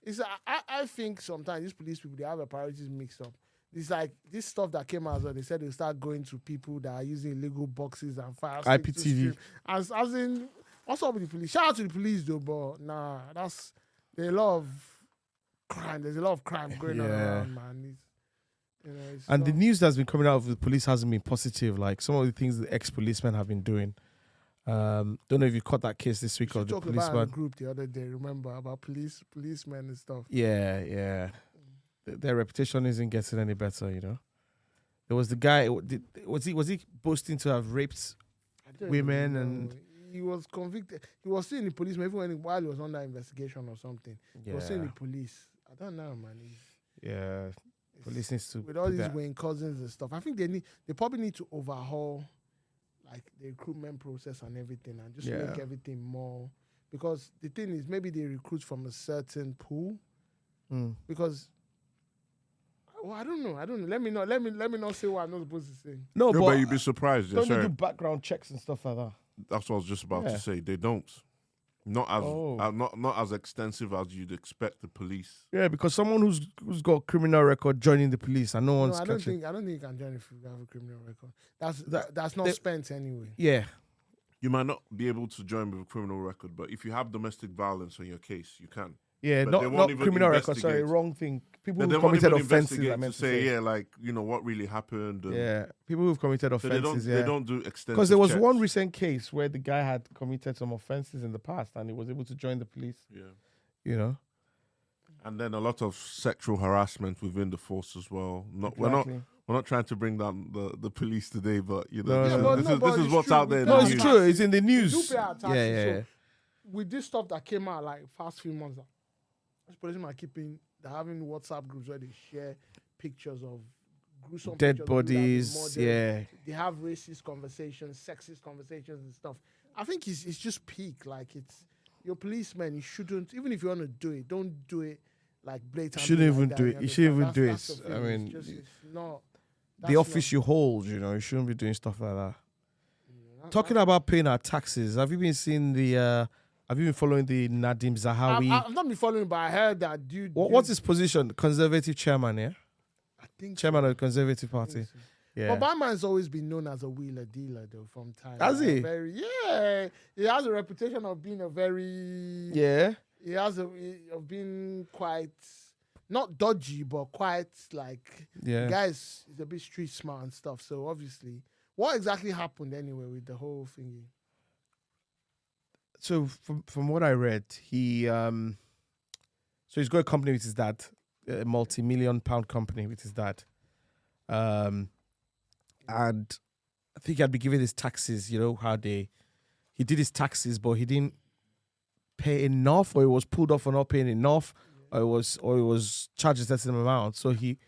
It's I think sometimes these police people they have their priorities mixed up. It's like this stuff that came out as well. They said they'll start going to people that are using illegal boxes and fire sticks to IPTV. stream. As in, what's up with the police? Shout out to the police though, but nah, there's a lot of crime. There's a lot of crime going on Yeah. around, man. It's And the not- news that's been coming out of the police hasn't been positive. Like some of the things the ex-policemen have been doing. Don't know if you caught that case this week we of the talked about it in policeman. the group the other day. Remember about policemen and stuff. Yeah. Their reputation isn't getting any better, you know. There was the guy. Was he boasting to have raped? I don't Women even and- know. He was convicted. He was still in the police, maybe while he was under investigation or something. He was still in the police. I don't know, man. Yeah. Police needs to With all put these that- Wayne Cousins and stuff, I think they probably need to overhaul like the recruitment process and everything, and just Yeah. make everything more. Because the thing is, maybe they recruit from a certain pool. Mm. Because I don't know. Let me not say what I'm not supposed to say. No, No, but but you'd be surprised. Yeah, don't they sorry. do background checks and stuff like that? That's what I was just about Yeah. to say. They don't. Not as Oh. not as extensive as you'd expect the police. Yeah, because someone who's got a criminal record joining the police and no No, one's I don't catching. think you can join if you have a criminal record. That- That's not they- spent anyway. Yeah, You might not be able to join with a criminal record, but if you have domestic violence on your case, you can. yeah, But they not won't even criminal record. Sorry, investigate. wrong thing. People But they who've won't committed even offenses. I investigate meant to to say. say, like, what really happened. And Yeah, people who've committed So they don't. offenses. They Yeah, don't do extensive. because there was checks. one recent case where the guy had committed some offenses in the past and he was able to join the police. Yeah. You know, And then a lot of sexual harassment within the force as well. Exactly. We're not trying to bring down the police today, but you No, know, no, this, no. is, this is what's out there. In No, the it's news. true. It's in the We news. do pay our taxes, Yeah. so with this stuff that came out like past few months, this policemen are they're having WhatsApp groups where they share pictures of gruesome Dead pictures of people that have been bodies. murdered. Yeah, They have racist conversations, sexist conversations and stuff. I think it's just peak. Like it's your policeman. You shouldn't, even if you want to do it, don't do it like blatantly. shouldn't like even that, do you it. You shouldn't even understand? do That's it. the I thing. mean, it's not the office you hold. You know, you shouldn't be doing stuff like that. Talking about paying our taxes, have you been seeing the? Have you been following the Nadhim Zahawi? I've not been following, but I heard that dude. What's his position? Conservative chairman, yeah. I think Chairman so. of the Conservative I Party. think so. Yeah. But my man's always been known as a wheeler dealer, though, from time. Has he? Yeah, he has a reputation of being a very. Yeah. He has of being quite not dodgy, but quite like. Yeah. Guys, he's a bit street smart and stuff. So obviously, what exactly happened anyway with the whole thingy? So from what I read, he so he's got a company with his dad, a multi-million pound company with his dad, and I think he had been given his taxes. You know how he did his taxes, but he didn't pay enough, or he was pulled off for not paying enough, or it was charged a certain amount. So he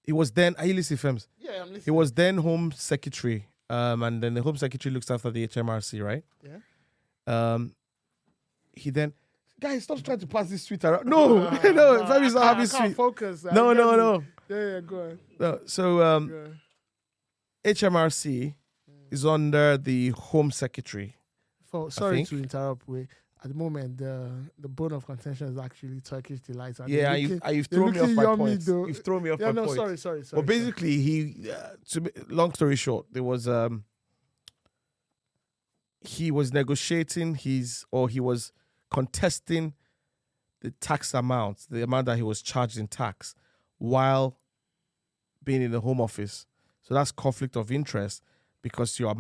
was then. Are you listening, Fems? Yeah, I'm listening. He was then Home Secretary, and then the Home Secretary looks after the HMRC, right? Yeah. He then, guys, stop trying to pass this tweet around. No, no, Femi's not having I can't sweet. focus. No. Yeah, go on. No. So Go on. HMRC is under the Home Secretary. Sorry think. to interrupt. At the moment, the bone of contention is actually Turkish delights. And Yeah, they're and looking- you've they're thrown me off looking my yummy, point. though. You've thrown me off Yeah, my no, point. sorry. But basically, long story short, there was he was negotiating he was contesting the tax amount, the amount that he was charged in tax, while being in the Home Office. So that's conflict of interest because you're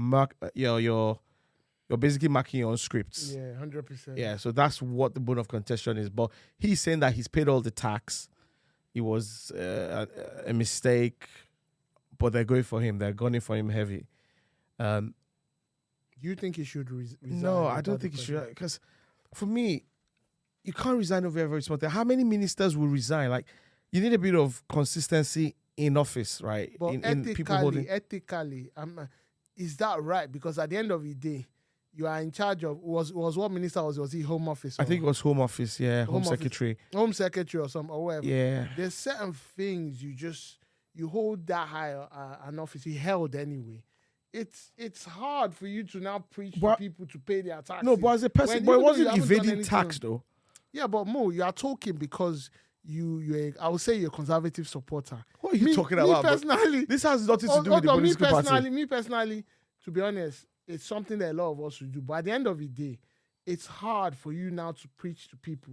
basically marking your own scripts. Yeah, 100%. Yeah, so that's what the bone of contention is. But he's saying that he's paid all the tax. It was a mistake, but they're going for him. They're gunning for him heavy. Do you think he should resign? No, I don't think he should. Because for me, you can't resign over every small thing. How many ministers will resign? Like, you need a bit of consistency in office, right? But in people holding. ethically, is that right? Because at the end of the day, you are in charge of was what minister was he Home Office? I think it was Home Office, yeah, Home Office. Secretary. Home Secretary or some or whatever. Yeah. There's certain things you hold that high an office he held anyway. It's hard for you to now preach to people to pay their taxes. No, but as a person, when but it even though you wasn't haven't done evading tax anything. though. Yeah, but Mo, you are talking because I would say you're a conservative supporter. What are you talking about? Me bro? personally, This has nothing to do with the me political party. personally, to be honest, it's something that a lot of us should do. But at the end of the day, it's hard for you now to preach to people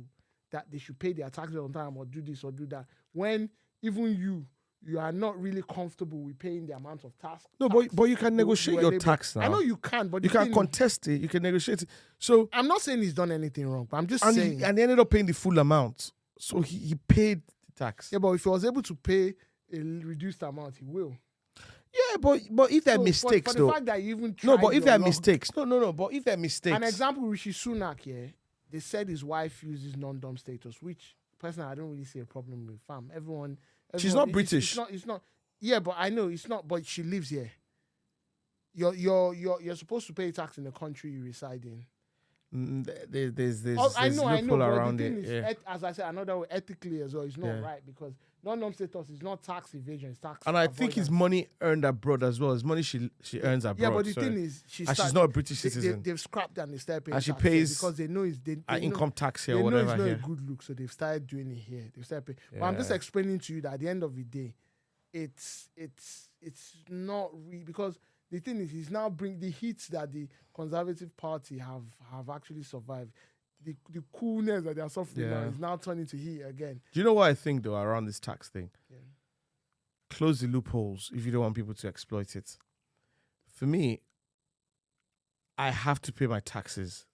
that they should pay their taxes on time or do this or do that when even you are not really comfortable with paying the amount of tax. No, but you can negotiate your tax now. I know you can, but You the can thing- contest it. You can negotiate it. So I'm not saying he's done anything wrong, but I'm just and saying. he ended up paying the full amount. So he paid the tax. Yeah, but if he was able to pay a reduced amount, he will. Yeah, but if there are So, mistakes for though. the fact that you even No, tried but if your there are luck- mistakes. No. But if there are mistakes. An example, Rishi Sunak, yeah, they said his wife uses non-dom status, which personally I don't really see a problem with. Fam, everyone She's not it's- British. It's not. Yeah, but I know it's not. But she lives here. You're supposed to pay tax in the country you reside in. There's I know. loophole But around the thing it. is, Yeah. as I said, another way, ethically as well, it's not Yeah. right because non-dom status is not tax evasion; it's tax. And I think his avoidance. money earned abroad as well. His money she earns abroad. Yeah, but the so- thing is, and she's not a British citizen. They've scrapped and they started paying And she tax here pays because they know it's they know- income tax here they or know whatever it's not here. a good look, so they've started doing it here. They've started paying. But I'm just Yeah. explaining to you that at the end of the day, it's not because the thing is, he's now bring the hits that the Conservative Party have actually survived. The coolness that they are suffering now Yeah. is now turning to heat again. Do you know what I think though around this tax thing? Yeah. Close the loopholes if you don't want people to exploit it. For me, I have to pay my taxes.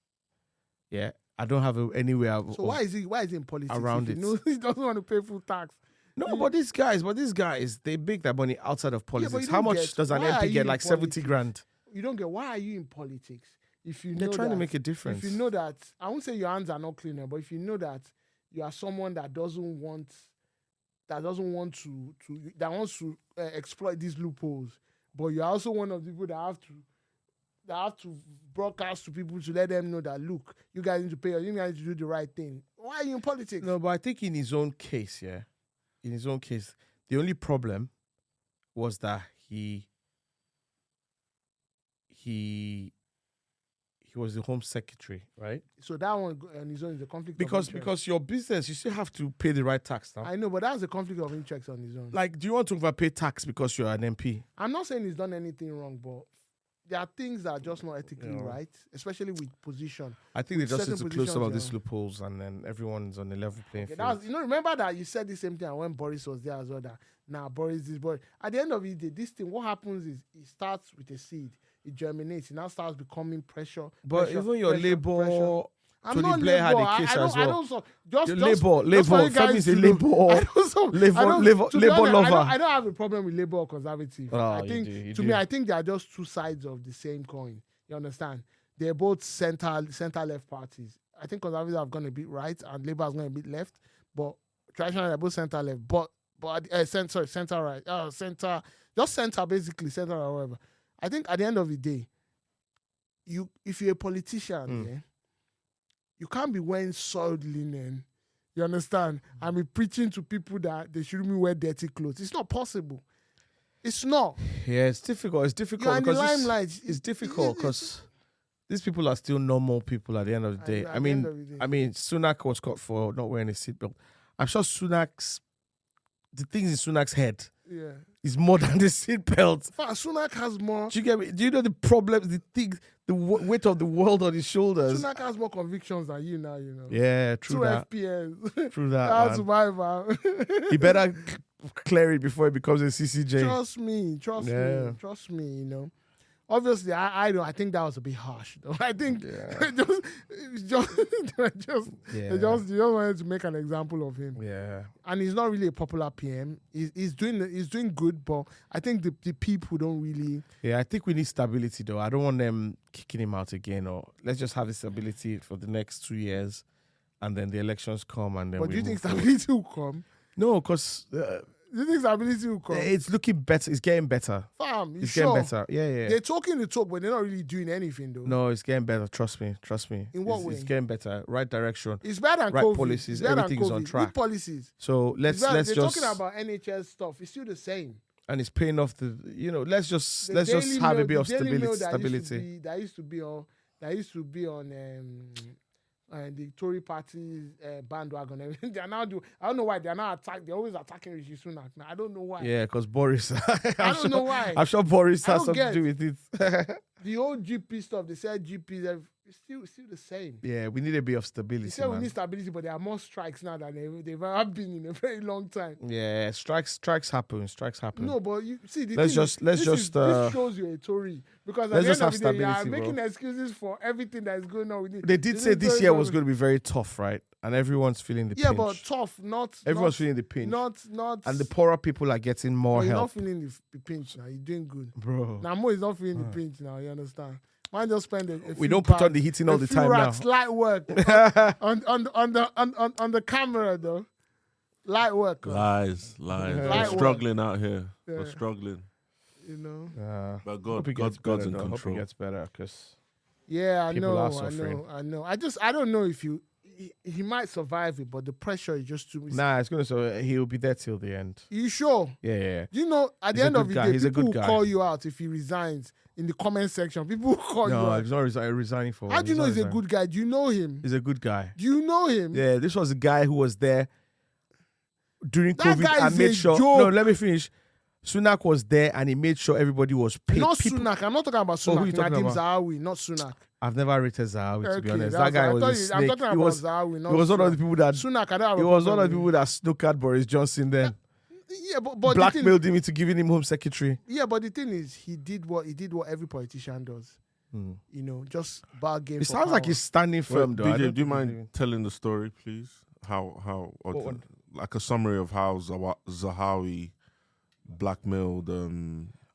Yeah, I don't have anywhere. So why is he in politics around if he it? knows he doesn't want to pay full tax? No, but these guys, they make their money outside of politics. you How don't much get- does an why are MP you get? in Like 70 politics? grand. You don't get why are you in politics if you They're know trying to that- make a difference. If you know that, I won't say your hands are not cleaner, but if you know that you are someone that wants to exploit these loopholes, but you're also one of the people that have to broadcast to people to let them know that look, you guys need to pay, or you guys need to do the right thing. Why are you in politics? No, but I think in his own case, the only problem was that he he was the home secretary, right? So that one on his own is a conflict Because of interest. because your business, you still have to pay the right tax now. I know, but that's a conflict of interest on his own. Like, do you want to overpay tax because you're an MP? I'm not saying he's done anything wrong, but there are things that are just not ethically Yeah. right, especially with position. I think they just need certain to close some of positions, these loopholes, and then everyone's on a level playing Okay, field. that was, remember that you said the same thing when Boris was there as well. That Boris, this boy. At the end of the day, this thing, what happens is it starts with a seed, it germinates, it now starts becoming pressure. But pressure, even your pressure, Labour, pressure. I'm Tony not Blair had Labour. a case I don't, as I well. don't so just Your just Labour, just for you Femi guys is a to know. Labour, I don't so- Labour, I don't- Labour, to be Labour honest, lover. I don't have a problem with Labour or Conservative. Oh, I you think do, you to do. me, I think they are just two sides of the same coin. You understand? They're both center left parties. I think Conservatives have gone a bit right and Labour has gone a bit left, but traditionally they're both center left. But center right, center basically, center or whatever. I think at the end of the day, if you're a politician, yeah, you can't be wearing soiled linen. You understand? And be preaching to people that they shouldn't wear dirty clothes. It's not possible. It's not. Yeah, it's difficult. It's difficult You're in the because limelight. it's difficult because these people are still normal people at the end of the day. At I the mean, end of the day. Sunak was caught for not wearing a seatbelt. I'm sure the things in Sunak's head Yeah. is more than the seatbelt. Sunak has more. Do you get me? Do you know the problems, the things, the weight of the world on his shoulders? Sunak has more convictions than you now, you know. Yeah, true 2 that. FPS. True that, That's man. why, man. He better clear it before it becomes a CCJ. Trust me, you know. Obviously, I think that was a bit harsh, though. I think they just wanted to make an example of him. Yeah. And he's not really a popular PM. He's doing good, but I think the people don't really. Yeah, I think we need stability, though. I don't want them kicking him out again. Or let's just have the stability for the next 2 years, and then the elections come, and then. But do you move think forward. stability will come? No, because Do you think stability will come? it's looking better. It's getting better. Fam, you It's sure? getting better. Yeah. They're talking the talk, but they're not really doing anything, though. No, it's getting better. Trust me. In what It's way? getting better. Right direction. It's better than Right COVID. policies, It's better than everything's on COVID. track. With policies. So let's They're just talking about NHS stuff. It's still the same. and it's paying off the. Let's just The let's just Daily have a Mail- bit of the Daily Mail stability. That used to be on the Tory party's bandwagon. Everything. They are now I don't know why they are now they're always attacking Rishi Sunak. Now I don't know why. Yeah, because Boris. I don't know why. I'm sure Boris I has don't something to do get- with it. The old GP stuff, they said GP, it's still the same. Yeah, we need a bit of They stability, said we man. need stability, but there are more strikes now than they've ever been in a very long time. Yeah, strikes happen. Strikes happen. No, but you see, Let's just this shows you a Tory because at let's the just end of have the day, you are stability, bro. making excuses for everything that is going on with it. They did say this year was going to be very tough, right? And everyone's feeling the Yeah, pinch. but tough, not Everyone's not, feeling the pinch. not. And the poorer people are getting more but you're help. not feeling the pinch now. You're doing good. Bro. Now Mo is not feeling the pinch now. You understand? Man, just spend a We few don't put on pounds, the heating all a the few time racks, now. light work on the camera though. Light work, Lies. Light We're work. struggling out here. Yeah. We're struggling. you know. But Hope it God's gets better, in though. Hope control. it gets better because Yeah, I People are know. suffering. I don't know if he might survive it, but the pressure is just too. nah, it's gonna. So he'll be there till the end. You sure? Yeah. You know, at the He's a end of good the guy. day, He's a people good will guy. call you out if he resigns in the comment section. People will call you No, out. he's not resigning for. How do you know he's a good guy? Do you know him? He's a good guy. Do you know him? Yeah, this was a guy who was there during That COVID guy and is made a sure. joke. No, let me finish. Sunak was there and he made sure everybody was paid. Not People- Sunak. I'm not talking about Oh, who Sunak. you talking Nadhim about? Zahawi, not Sunak. I've never rated Zahawi, to be Okay, honest. that's That guy what I was a thought snake. I'm talking He about was, Zahawi, not he was one of Sunak. the people that. Sunak, I don't have He a was one problem of the with people that snookered Boris Johnson then. him. Yeah, but the thing, Blackmailed him into giving him home secretary. yeah, but the thing is, he did what every politician does. You know, just bargain. It for sounds like power. he's standing Well, firm, though. I DJ, don't do you think mind telling the story, please? How or What one? like a summary of how Zahawi blackmailed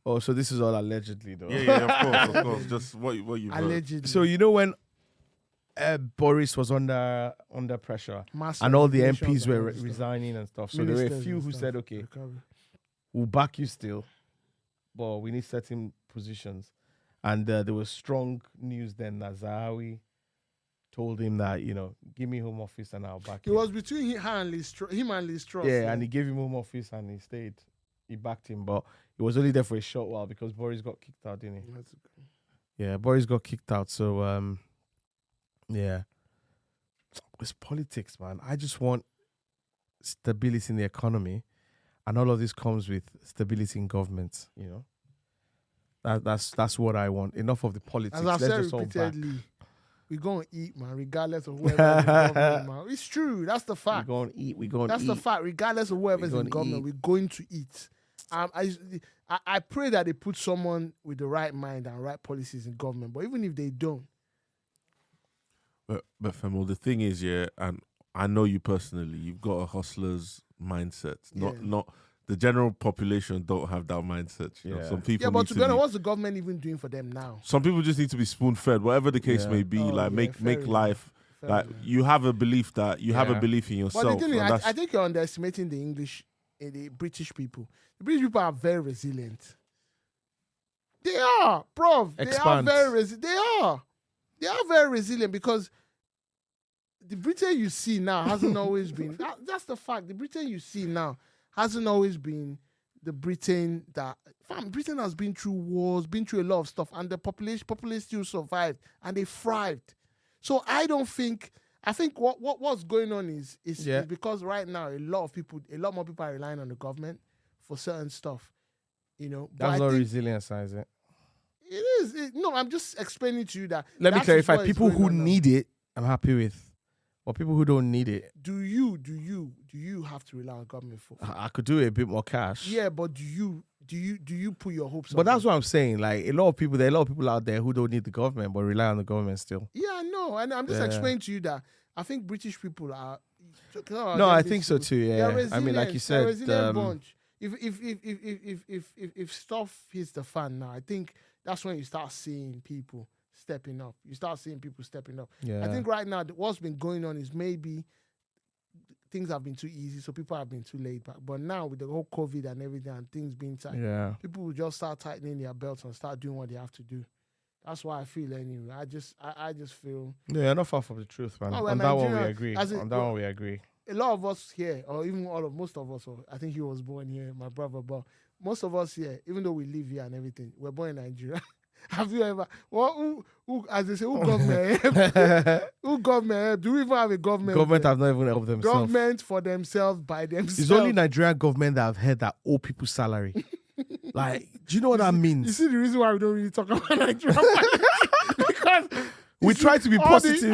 Oh, so this is all allegedly, though. of course. Just what you allegedly. So you know when Boris was under pressure Mass and all the resignations MPs and were all this stuff. resigning and stuff, so there were a Ministers few and who stuff. said, "Okay, Recovery. we'll back you still, but we need certain positions." And there was strong news then that Zahawi told him that, give me home office and I'll back It you. was between him and Liz Truss. Yeah, and he gave him home office and he stayed. He backed him, but he was only there for a short while because Boris got kicked out, didn't he? Yeah, Boris got kicked out. So yeah, it's politics, man. I just want stability in the economy, and all of this comes with stability in government. You know, that's what I want. Enough of the politics. As I've Let's said just all back. repeatedly, we're going to eat, man, regardless of whoever's in government, man. It's true. That's the We're fact. going to eat. We're going to eat. That's the fact. Regardless of whoever's We're in gonna government, eat. we're going to eat. I pray that they put someone with the right mind and right policies in government. But even if they don't, But Femo, the thing is, yeah, and I know you personally, you've got a hustler's mindset. Not the general population don't have that mindset. You know? Yeah. Some people but need to to be honest, be, what's the government even doing for them now? some people just need to be spoon fed, whatever the case Yeah. may be. Oh, Like yeah, make fair enough. life. Fair Like enough. you have a belief that you have a Yeah. belief in But yourself. the thing is, and that's- I think you're underestimating the English, the British people. The British people are very resilient. They are, bro. Expand. They are very resilient because the Britain you see now hasn't always been. That's the fact. The Britain you see now hasn't always been the Britain that. Fam, Britain has been through wars, been through a lot of stuff, and the population still survived and they thrived. So I think what's going on is because right now a lot more people are relying on the government for certain stuff. You know, but That's I not think resilience, is it? it is. No, I'm just explaining to you that. Let me that is clarify. what is People going who on now. need it, I'm happy with. But people who don't need it, Do you have to rely on government for? I could do it a bit more cash. Yeah, but do you put your hopes on? But that's them? what I'm saying. Like there are a lot of people out there who don't need the government but rely on the government still. Yeah, no, and I'm just Yeah. explaining to you that I think British people are. No, I think so too. They're Yeah, I mean, like you they're a said, resilient bunch. If stuff hits the fan now, I think that's when you start seeing people stepping up. You start seeing people stepping up. yeah. I think right now what's been going on is maybe things have been too easy, so people have been too laid back. But now with the whole COVID and everything and things being tight, Yeah. people will just start tightening their belts and start doing what they have to do. That's why I feel anyway. I just feel Yeah, not far from the truth, man. Oh, we're On that one, we Nigerian. agree. As in- On that one, we agree. a lot of us here, or even most of us, or I think he was born here, my brother, but most of us here, even though we live here and everything, we're born in Nigeria. Have you ever? Well, who as they say, who government? Who government? Do we even have a government? Government there? have not even helped themselves. Government for themselves by themselves. It's only Nigerian government that have heard that owe people salary. Like, do you know what that You means? see the reason why we don't really talk about Nigeria because We try to be positive.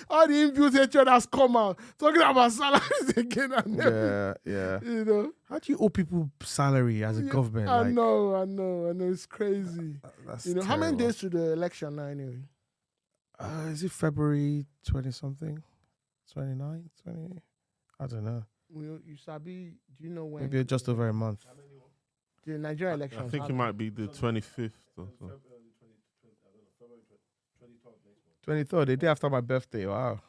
All the inbuilt hatred has come out talking about salaries again and everything. Yeah. You know, How do you owe people salary as a government? I Like, know. It's crazy. that's You know, how many terrible. days to the election now anyway? Is it February 20-something? 29? 20? I don't know. You Sabi, do you know when? Maybe just over a month. The Nigerian election. I think it might be the 25th or so. 23rd, the day after my birthday. Wow.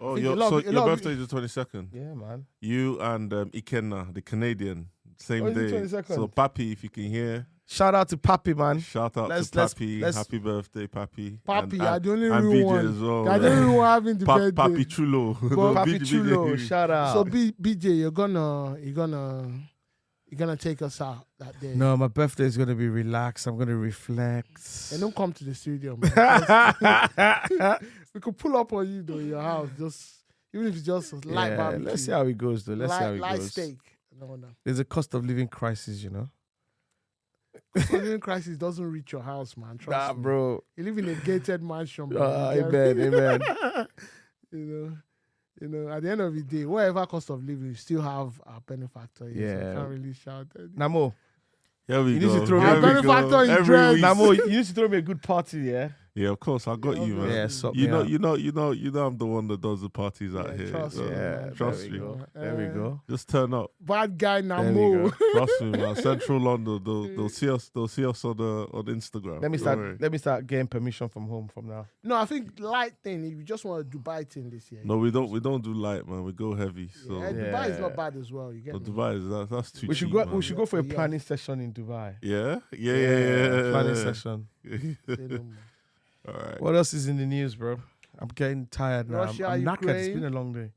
Oh, think a your, lot so of- a your lot of birthday is the 22nd. Yeah, man. You and Ikenna, the Canadian, same Oh, is it day. 22nd? So, Papi, if you can hear, Shout out to Papi, man. shout out Let's- to let's- Papi. let's- Happy birthday, Papi. Papi, And- you're the only and real BJ one. as well. You're the only one having the birthday. Papi Chulo. Papi Chulo, shout out. So BJ, you're gonna take us out that day. No, my birthday is going to be relaxed. I'm going to reflect. And don't come to the studio, man. We could pull up on you though in your house, just even if it's just a light barbecue. Let's see how it goes, though. Let's see how it light goes. steak. No. There's a cost of living crisis, you know? Living crisis doesn't reach your house, man. Trust me. bro. You live in a gated mansion, man. Amen. You know, at the end of the day, whatever cost of living, you still have our benefactor here. So Yeah. I can't really shout at you. Namo, Here we You go. need to throw Here me a we benefactor go. in Every dread. week. Namo, you need to throw me a good party, yeah? Yeah, of course. I got you, man. Yeah, sort You me know, out. you know, I'm the one that does the parties out here. trust so me, man. trust there me. we go. There we go. Just turn up. Bad guy There we Namo. go. Trust me, man. Central London, they'll see us. They'll see us on Instagram. Let me Don't worry. start getting permission from home from now. No, I think light thing. If you just want a Dubai thing this year. No, we don't do light, man. We go heavy. So Yeah, Dubai is Yeah. not bad as well. You get so me? Dubai is that's too We should cheap, go. man. We should go for a Yeah. planning session in Dubai. Yeah. Planning session. Say no more. All right. What else is in the news, bro? I'm getting tired now. Russia, I'm knackered. It's Ukraine. been a long day.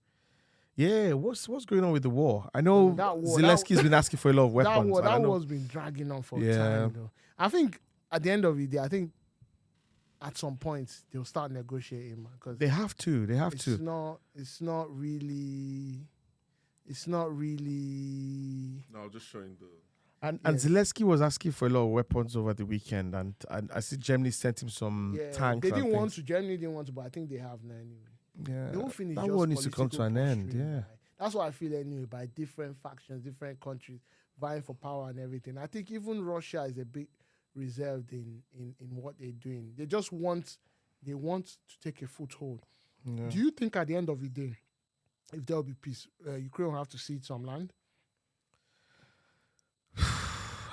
Yeah, what's going on with the war? I know That war- Zelensky's been asking for a lot of weapons. That I don't know. war's been dragging on for Yeah. time though. I think at the end of the day, I think at some point they'll start negotiating, man. Because They have to. They have it's to. not. It's not really. It's not really. No, just showing the. And Yeah. Zelensky was asking for a lot of weapons over the weekend, and I see Germany sent him some Yeah, tanks. they didn't and want things. to. Germany didn't want to, but I think they have now anyway. Yeah, The whole thing is that just war needs to come to an political end. posturing, Yeah. right? That's what I feel anyway. By different factions, different countries vying for power and everything. I think even Russia is a bit reserved in what they're doing. They just want. They want to take a foothold. Yeah. Do you think at the end of the day, if there will be peace, Ukraine will have to cede some land?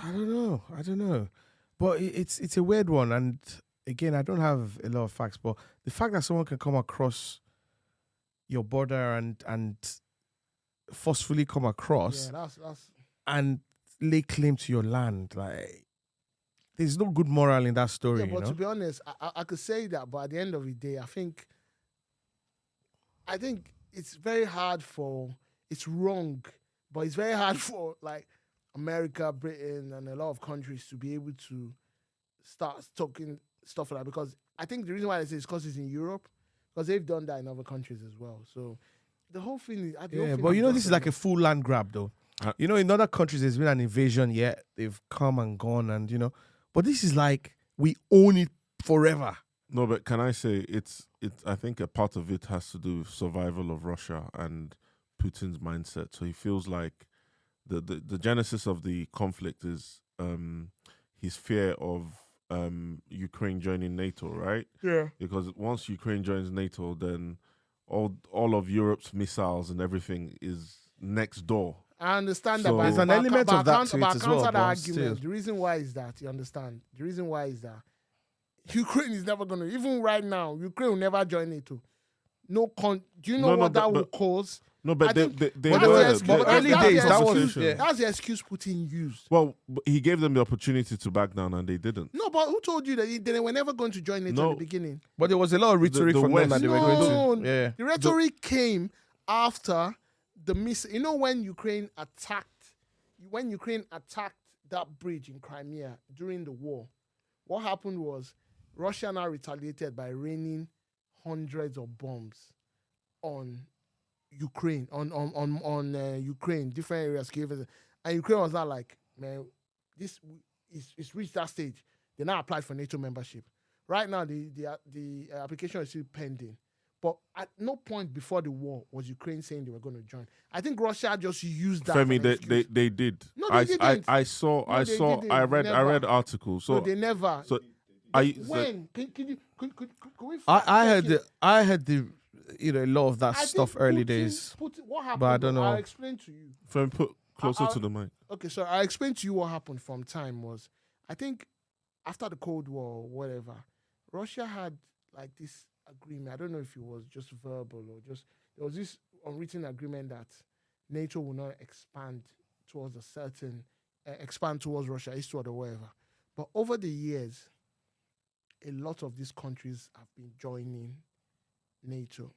I don't know. But it's a weird one, and again, I don't have a lot of facts. But the fact that someone can come across your border and forcefully come across Yeah, that's and lay claim to your land, like there's no good moral in that story. yeah. But you to know? be honest, I could say that, but at the end of the day, I think it's very hard for. It's wrong, but it's very hard for like America, Britain, and a lot of countries to be able to start talking stuff like that. Because I think the reason why I say it's because it's in Europe, because they've done that in other countries as well. So the whole thing is. Yeah, but you know, this is like a full land grab, though. You know, in other countries, there's been an invasion, yet they've come and gone, and you know, but this is like we own it forever. No, but can I say it's I think a part of it has to do with survival of Russia and Putin's mindset. So he feels like the genesis of the conflict is his fear of Ukraine joining NATO, right? Yeah. Because once Ukraine joins NATO, then all of Europe's missiles and everything is next door. I understand So- that. There's an element of that to it as well, Counter the but argument. still. The reason why is that, you understand? The reason why is that Ukraine is never going to, even right now, Ukraine will never join NATO. Do you know what that will cause? No, but I they think- they That's the were. ex- they- but early that's days, the that was- excuse- yeah. That's the excuse Putin used. Well, he gave them the opportunity to back down and they didn't. No, but who told you that they were never going to join NATO No. in the beginning? But there was a lot of rhetoric the from them that West- they were going to. Yeah. The rhetoric came after the You know when Ukraine attacked that bridge in Crimea during the war, what happened was Russia now retaliated by raining hundreds of bombs on Ukraine, on Ukraine, different areas, and Ukraine was not like, man, this it's reached that stage. They now applied for NATO membership. Right now, the application is still pending. But at no point before the war was Ukraine saying they were going to join. I think Russia just used that. Femi, as an excuse. they did. No, they didn't. I saw. No, I they saw. didn't. I read. I read Never. articles. So No, they never. so I. When can you could we? I fact check it? heard the you know, a lot of that I stuff think early Putin- days. What happened? But I don't know. I'll explain to you. Femi, put closer I'll- to the mic. Okay, so I'll explain to you what happened from time was, I think after the Cold War or whatever, Russia had like this agreement. I don't know if it was just verbal or just, there was this unwritten agreement that NATO will not expand towards a certain, expand towards Russia, eastward or wherever. But over the years, a lot of these countries have been joining NATO,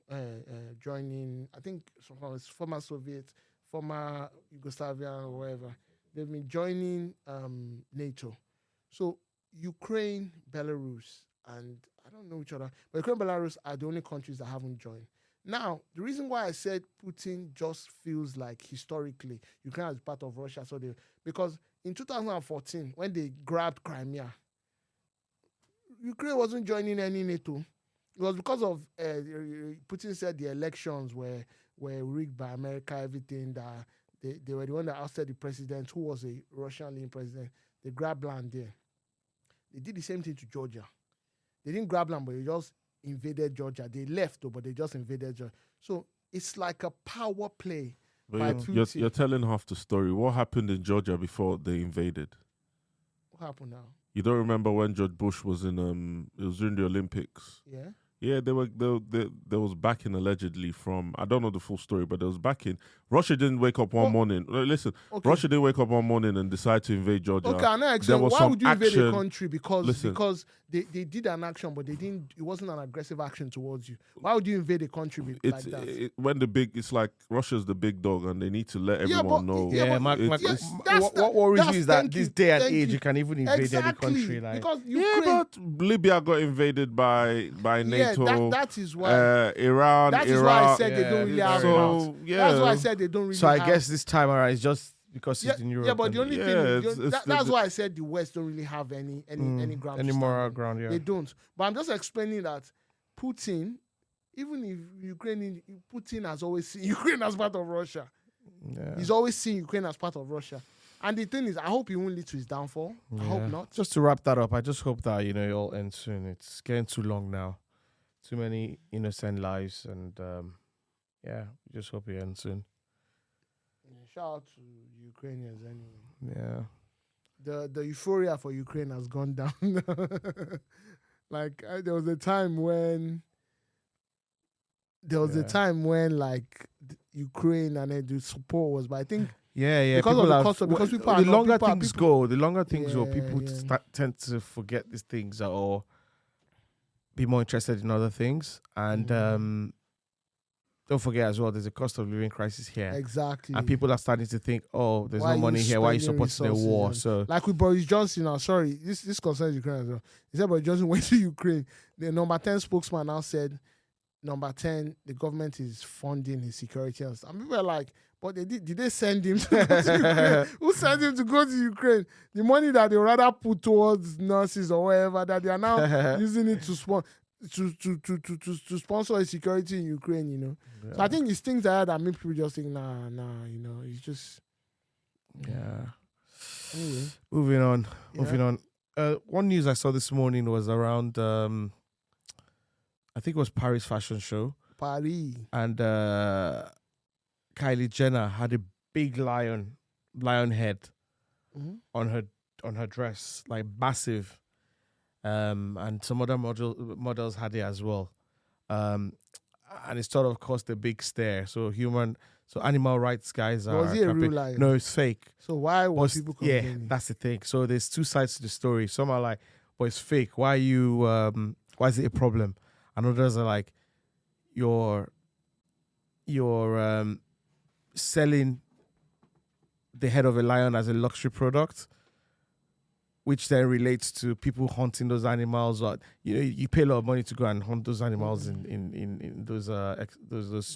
joining, I think, former Soviet, former Yugoslavia or wherever. They've been joining NATO. So Ukraine, Belarus, and I don't know each other, but Ukraine and Belarus are the only countries that haven't joined. Now, the reason why I said Putin just feels like historically Ukraine is part of Russia, because in 2014, when they grabbed Crimea, Ukraine wasn't joining any NATO. It was because of Putin said the elections were rigged by America, everything, that they were the one that ousted the president, who was a Russian-leaning president. They grabbed land there. They did the same thing to Georgia. They didn't grab land, but they just invaded Georgia. They left, though, but they just invaded Georgia. So it's like a power play by But Putin. you're telling half the story. What happened in Georgia before they invaded? What happened now? You don't remember when George Bush was in it was during the Olympics. Yeah? Yeah, there was backing allegedly from, I don't know the full story, but there was backing. Russia didn't wake up one morning. Listen, Okay. Russia didn't wake up one morning and decide to invade Georgia. Okay, I know. There Actually, was why some would you invade a action. country? Because Listen. they did an action, but they didn't. It wasn't an aggressive action towards you. Why would you invade a country like that? When it's like Russia's the big dog, and they need to let everyone know. Yeah, what worries me is that this day and age, you can even invade any country. Like, because yeah, but Libya got invaded by NATO. Yeah, that is why. Iran, that is Iraq. why I said they don't really have mouths. Yeah. That's why I said they don't really. So I guess this time around it's just because it's in Europe. Yeah, but the only thing it's that's why I said the West don't really have any ground. Any moral ground. Yeah, they don't. But I'm just explaining that Putin, even if Putin has always seen Ukraine as part of Russia. Yeah. He's always seen Ukraine as part of Russia. And the thing is, I hope it won't lead to his downfall. I hope not. Just to wrap that up, I just hope that it all ends soon. It's getting too long now. Too many innocent lives, and just hope it ends soon. Shout out to Ukrainians anyway. Yeah. The euphoria for Ukraine has gone down. Like there was a time when like Ukraine and then the support was, but I think because of the cost, because people the longer things go, people tend to forget these things or be more interested in other things, and don't forget as well, there's a cost of living crisis here. Exactly. And people are starting to think, oh, there's no money here. Why are you supporting the war? So, like with Boris Johnson now, sorry, this concerns Ukraine as well. He said Boris Johnson went to Ukraine. The number 10 spokesman now said, number 10, the government is funding his security and stuff. And people are like, but did they send him to go to Ukraine? Who sent him to go to Ukraine? The money that they rather put towards nurses or whatever, that they are now using it to sponsor a security in Ukraine, you know. Yeah. So I think it's things like that make people just think, nah, you know, it's just... Yeah. Anyway. Moving on. One news I saw this morning was around, I think it was Paris Fashion Show. Paris. And Kylie Jenner had a big lion head on her dress, like massive. And some other models had it as well. And it sort of caused a big stare. So animal rights guys are... Was it a real lion? No, it's fake. So why were people complaining? Yeah, that's the thing. So there's two sides to the story. Some are like, but it's fake. Why is it a problem? And others are like, you're selling the head of a lion as a luxury product, which then relates to people hunting those animals. Or you pay a lot of money to go and hunt those animals in those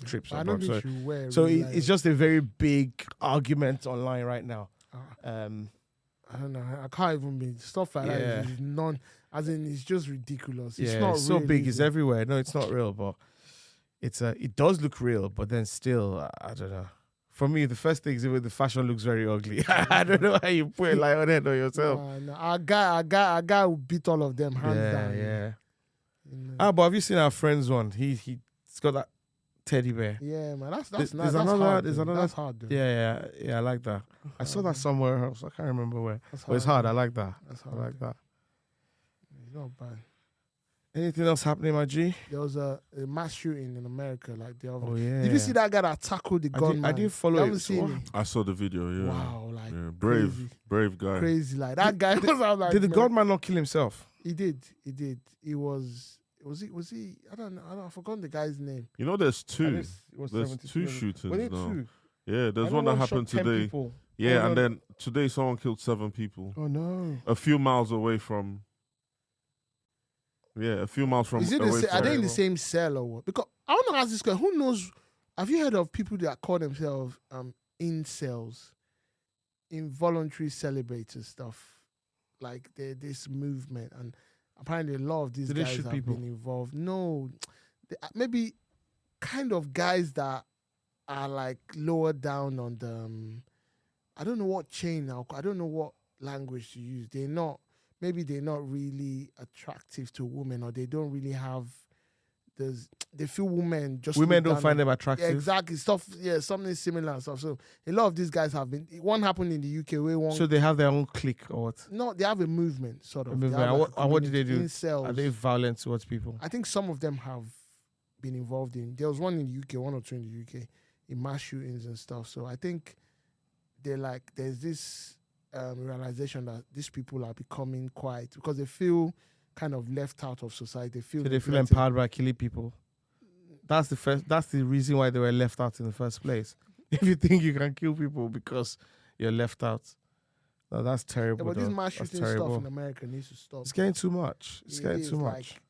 trips. I don't think you wear. So it's just a very big argument online right now. I don't know. I can't even be stuff like that. Is as in, it's just ridiculous. It's not so real, big. It's everywhere. No, it's not real, but it does look real. But then still, I don't know. For me, the first thing is even the fashion looks very ugly. I don't know how you put a lion head on yourself. No. Our guy will beat all of them hands down. Yeah. You know? But have you seen our friend's one? He's got that teddy bear. Yeah, man. That's There's nice. another. That's hard, though. Yeah. I like that. I saw that somewhere else. I can't remember where. But it's hard. I like that. I like that. It's not bad. Anything else happening, my G? There was a mass shooting in America, like the other. Oh yeah. Did you see that guy that tackled the gunman? I didn't follow it. Seen it. I saw the video. Yeah. Wow, like brave guy. Crazy, like that guy was out like. Did the gunman not kill himself? He did. He was he? I don't know. I forgot the guy's name. You know, there's two. There's two shootings now. Yeah, there's one that happened today. Yeah, and then today someone killed 7 people. Oh no! A few miles away from. Yeah, a few miles from. Is it are they in the same cell or what? Because I want to ask this guy. Who knows? Have you heard of people that call themselves incels, involuntary celibate stuff? Like this movement, and apparently a lot of these guys have been involved. No, maybe kind of guys that are like lower down on the. I don't know what chain now. I don't know what language to use. Maybe they're not really attractive to women, or they don't really have they feel women just Women look don't down find on- them Yeah, attractive. exactly. Stuff, yeah, something similar and stuff. So a lot of these guys have been. One happened in the UK where one. So they have their own clique or what? No, they have a movement, sort of. A movement. They have And like a what do they community, do? incels. Are they violent towards people? I think some of them have been involved in. There was one in the UK, one or two in the UK, in mass shootings and stuff. So I think they're like, there's this realization that these people are becoming quiet because they feel kind of left out of society. They feel So they feel neglected. empowered by killing people. That's the reason why they were left out in the first place. If you think you can kill people because you're left out. No, that's Yeah, terrible. but this though. mass That's shooting stuff terrible. in America needs to stop. It's getting too much. It's It getting is, too like, much.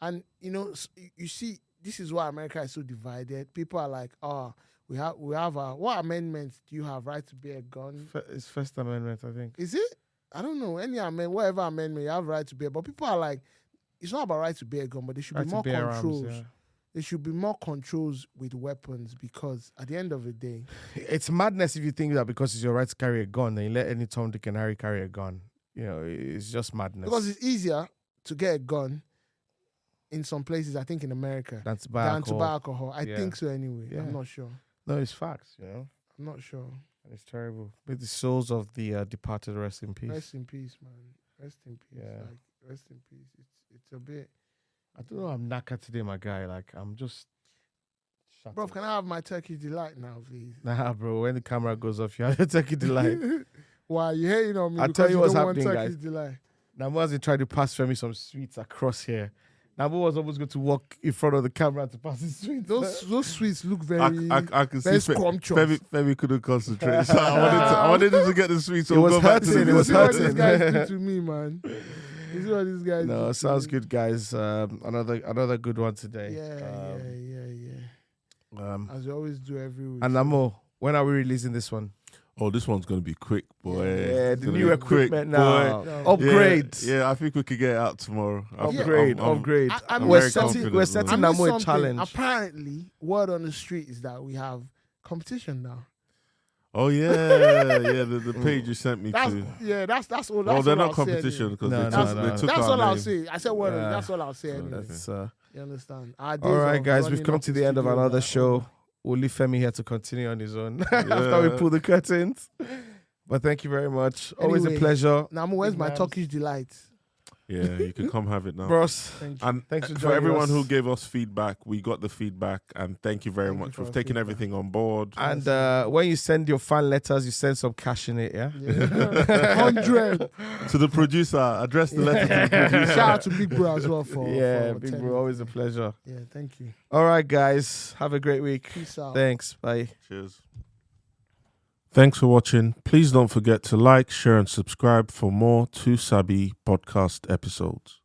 And you know, you see, this is why America is so divided. People are like, we have what amendments do you have? Right to bear a gun? It's First Amendment, I think. Is it? I don't know. Any amendment, whatever amendment you have right to bear. But people are like, it's not about right to bear a gun, but there should Right be to more bear arms, controls. yeah. There should be more controls with weapons because at the end of the day, It's madness if you think that because it's your right to carry a gun, then you let any Tom, Dick, and Harry carry a gun. You know, it's just madness. because it's easier to get a gun in some places, I think in America, than to buy than to alcohol. buy alcohol. I Yeah. think so anyway. Yeah. I'm not sure. No, it's facts, you know. I'm not sure. And it's terrible. May the souls of the departed rest in peace. Rest in peace, man. Rest in peace. Yeah. Like, rest in peace. It's a bit. I don't know. I'm knackered today, my guy. Like, I'm just. Bro, can I have my turkey delight now, please? Nah, bro. When the camera goes off, you have to take it delight. Why you hating on me? I'll because tell you what's don't want happening, turkey's guys. delight. Namu has been trying to pass Femi some sweets across here. Namu was almost going to walk in front of the camera to pass his sweets. Those sweets look very. I can see very scrumptious. Femi couldn't concentrate. So I wanted him to get the sweets. So It was we'll go back to hurting, the it was You see what hurting. these guys do to me, man. You see what these guys do No, to sounds me. good, guys. Another good one today. Yeah. As we always do every week. And Namu, when are we releasing this one? Oh, this one's gonna be quick, boy. Yeah, It's the gonna new be equipment quick, now. boy. No. Upgrade. Yeah, I think we could get it out tomorrow. Upgrade. Upgrade. I'm We're very setting, confident, we're man. setting I Namu a something. challenge. Apparently, word on the street is that we have competition now. Oh yeah, the page you sent me That's to. that's all. That's Well, they're all not I'll say competition anyway. because No, they no, took, no, they no. took That's our all I'll name. say. I said word. Yeah. That's all I'll say anyway. Let's, You understand? Our days all right, of guys, we've running come up to the end of studio another are show. over. We'll leave Femi here to continue on his own after we Yeah. pull the curtains. But thank you very much. Always a Anyway, pleasure. Now, where's Big my mans. Turkish delight? Yeah, you can come have it now. Bros, Thank you. And thanks for for joining everyone us. who gave us feedback, we got the feedback, and thank you very Thank you much for for the taking feedback. everything on board. And when you send your fan letters, you send some cash in it, yeah? Yeah. 100. To the producer, address the letter to the producer. Shout out to Big Bro as well for Yeah, for big telling bro, always me. a pleasure. Yeah, thank you. All right, guys, have a great week. Peace out. Thanks. Bye. Cheers. Thanks for watching. Please don't forget to like, share, and subscribe for more 2 Sabi podcast episodes.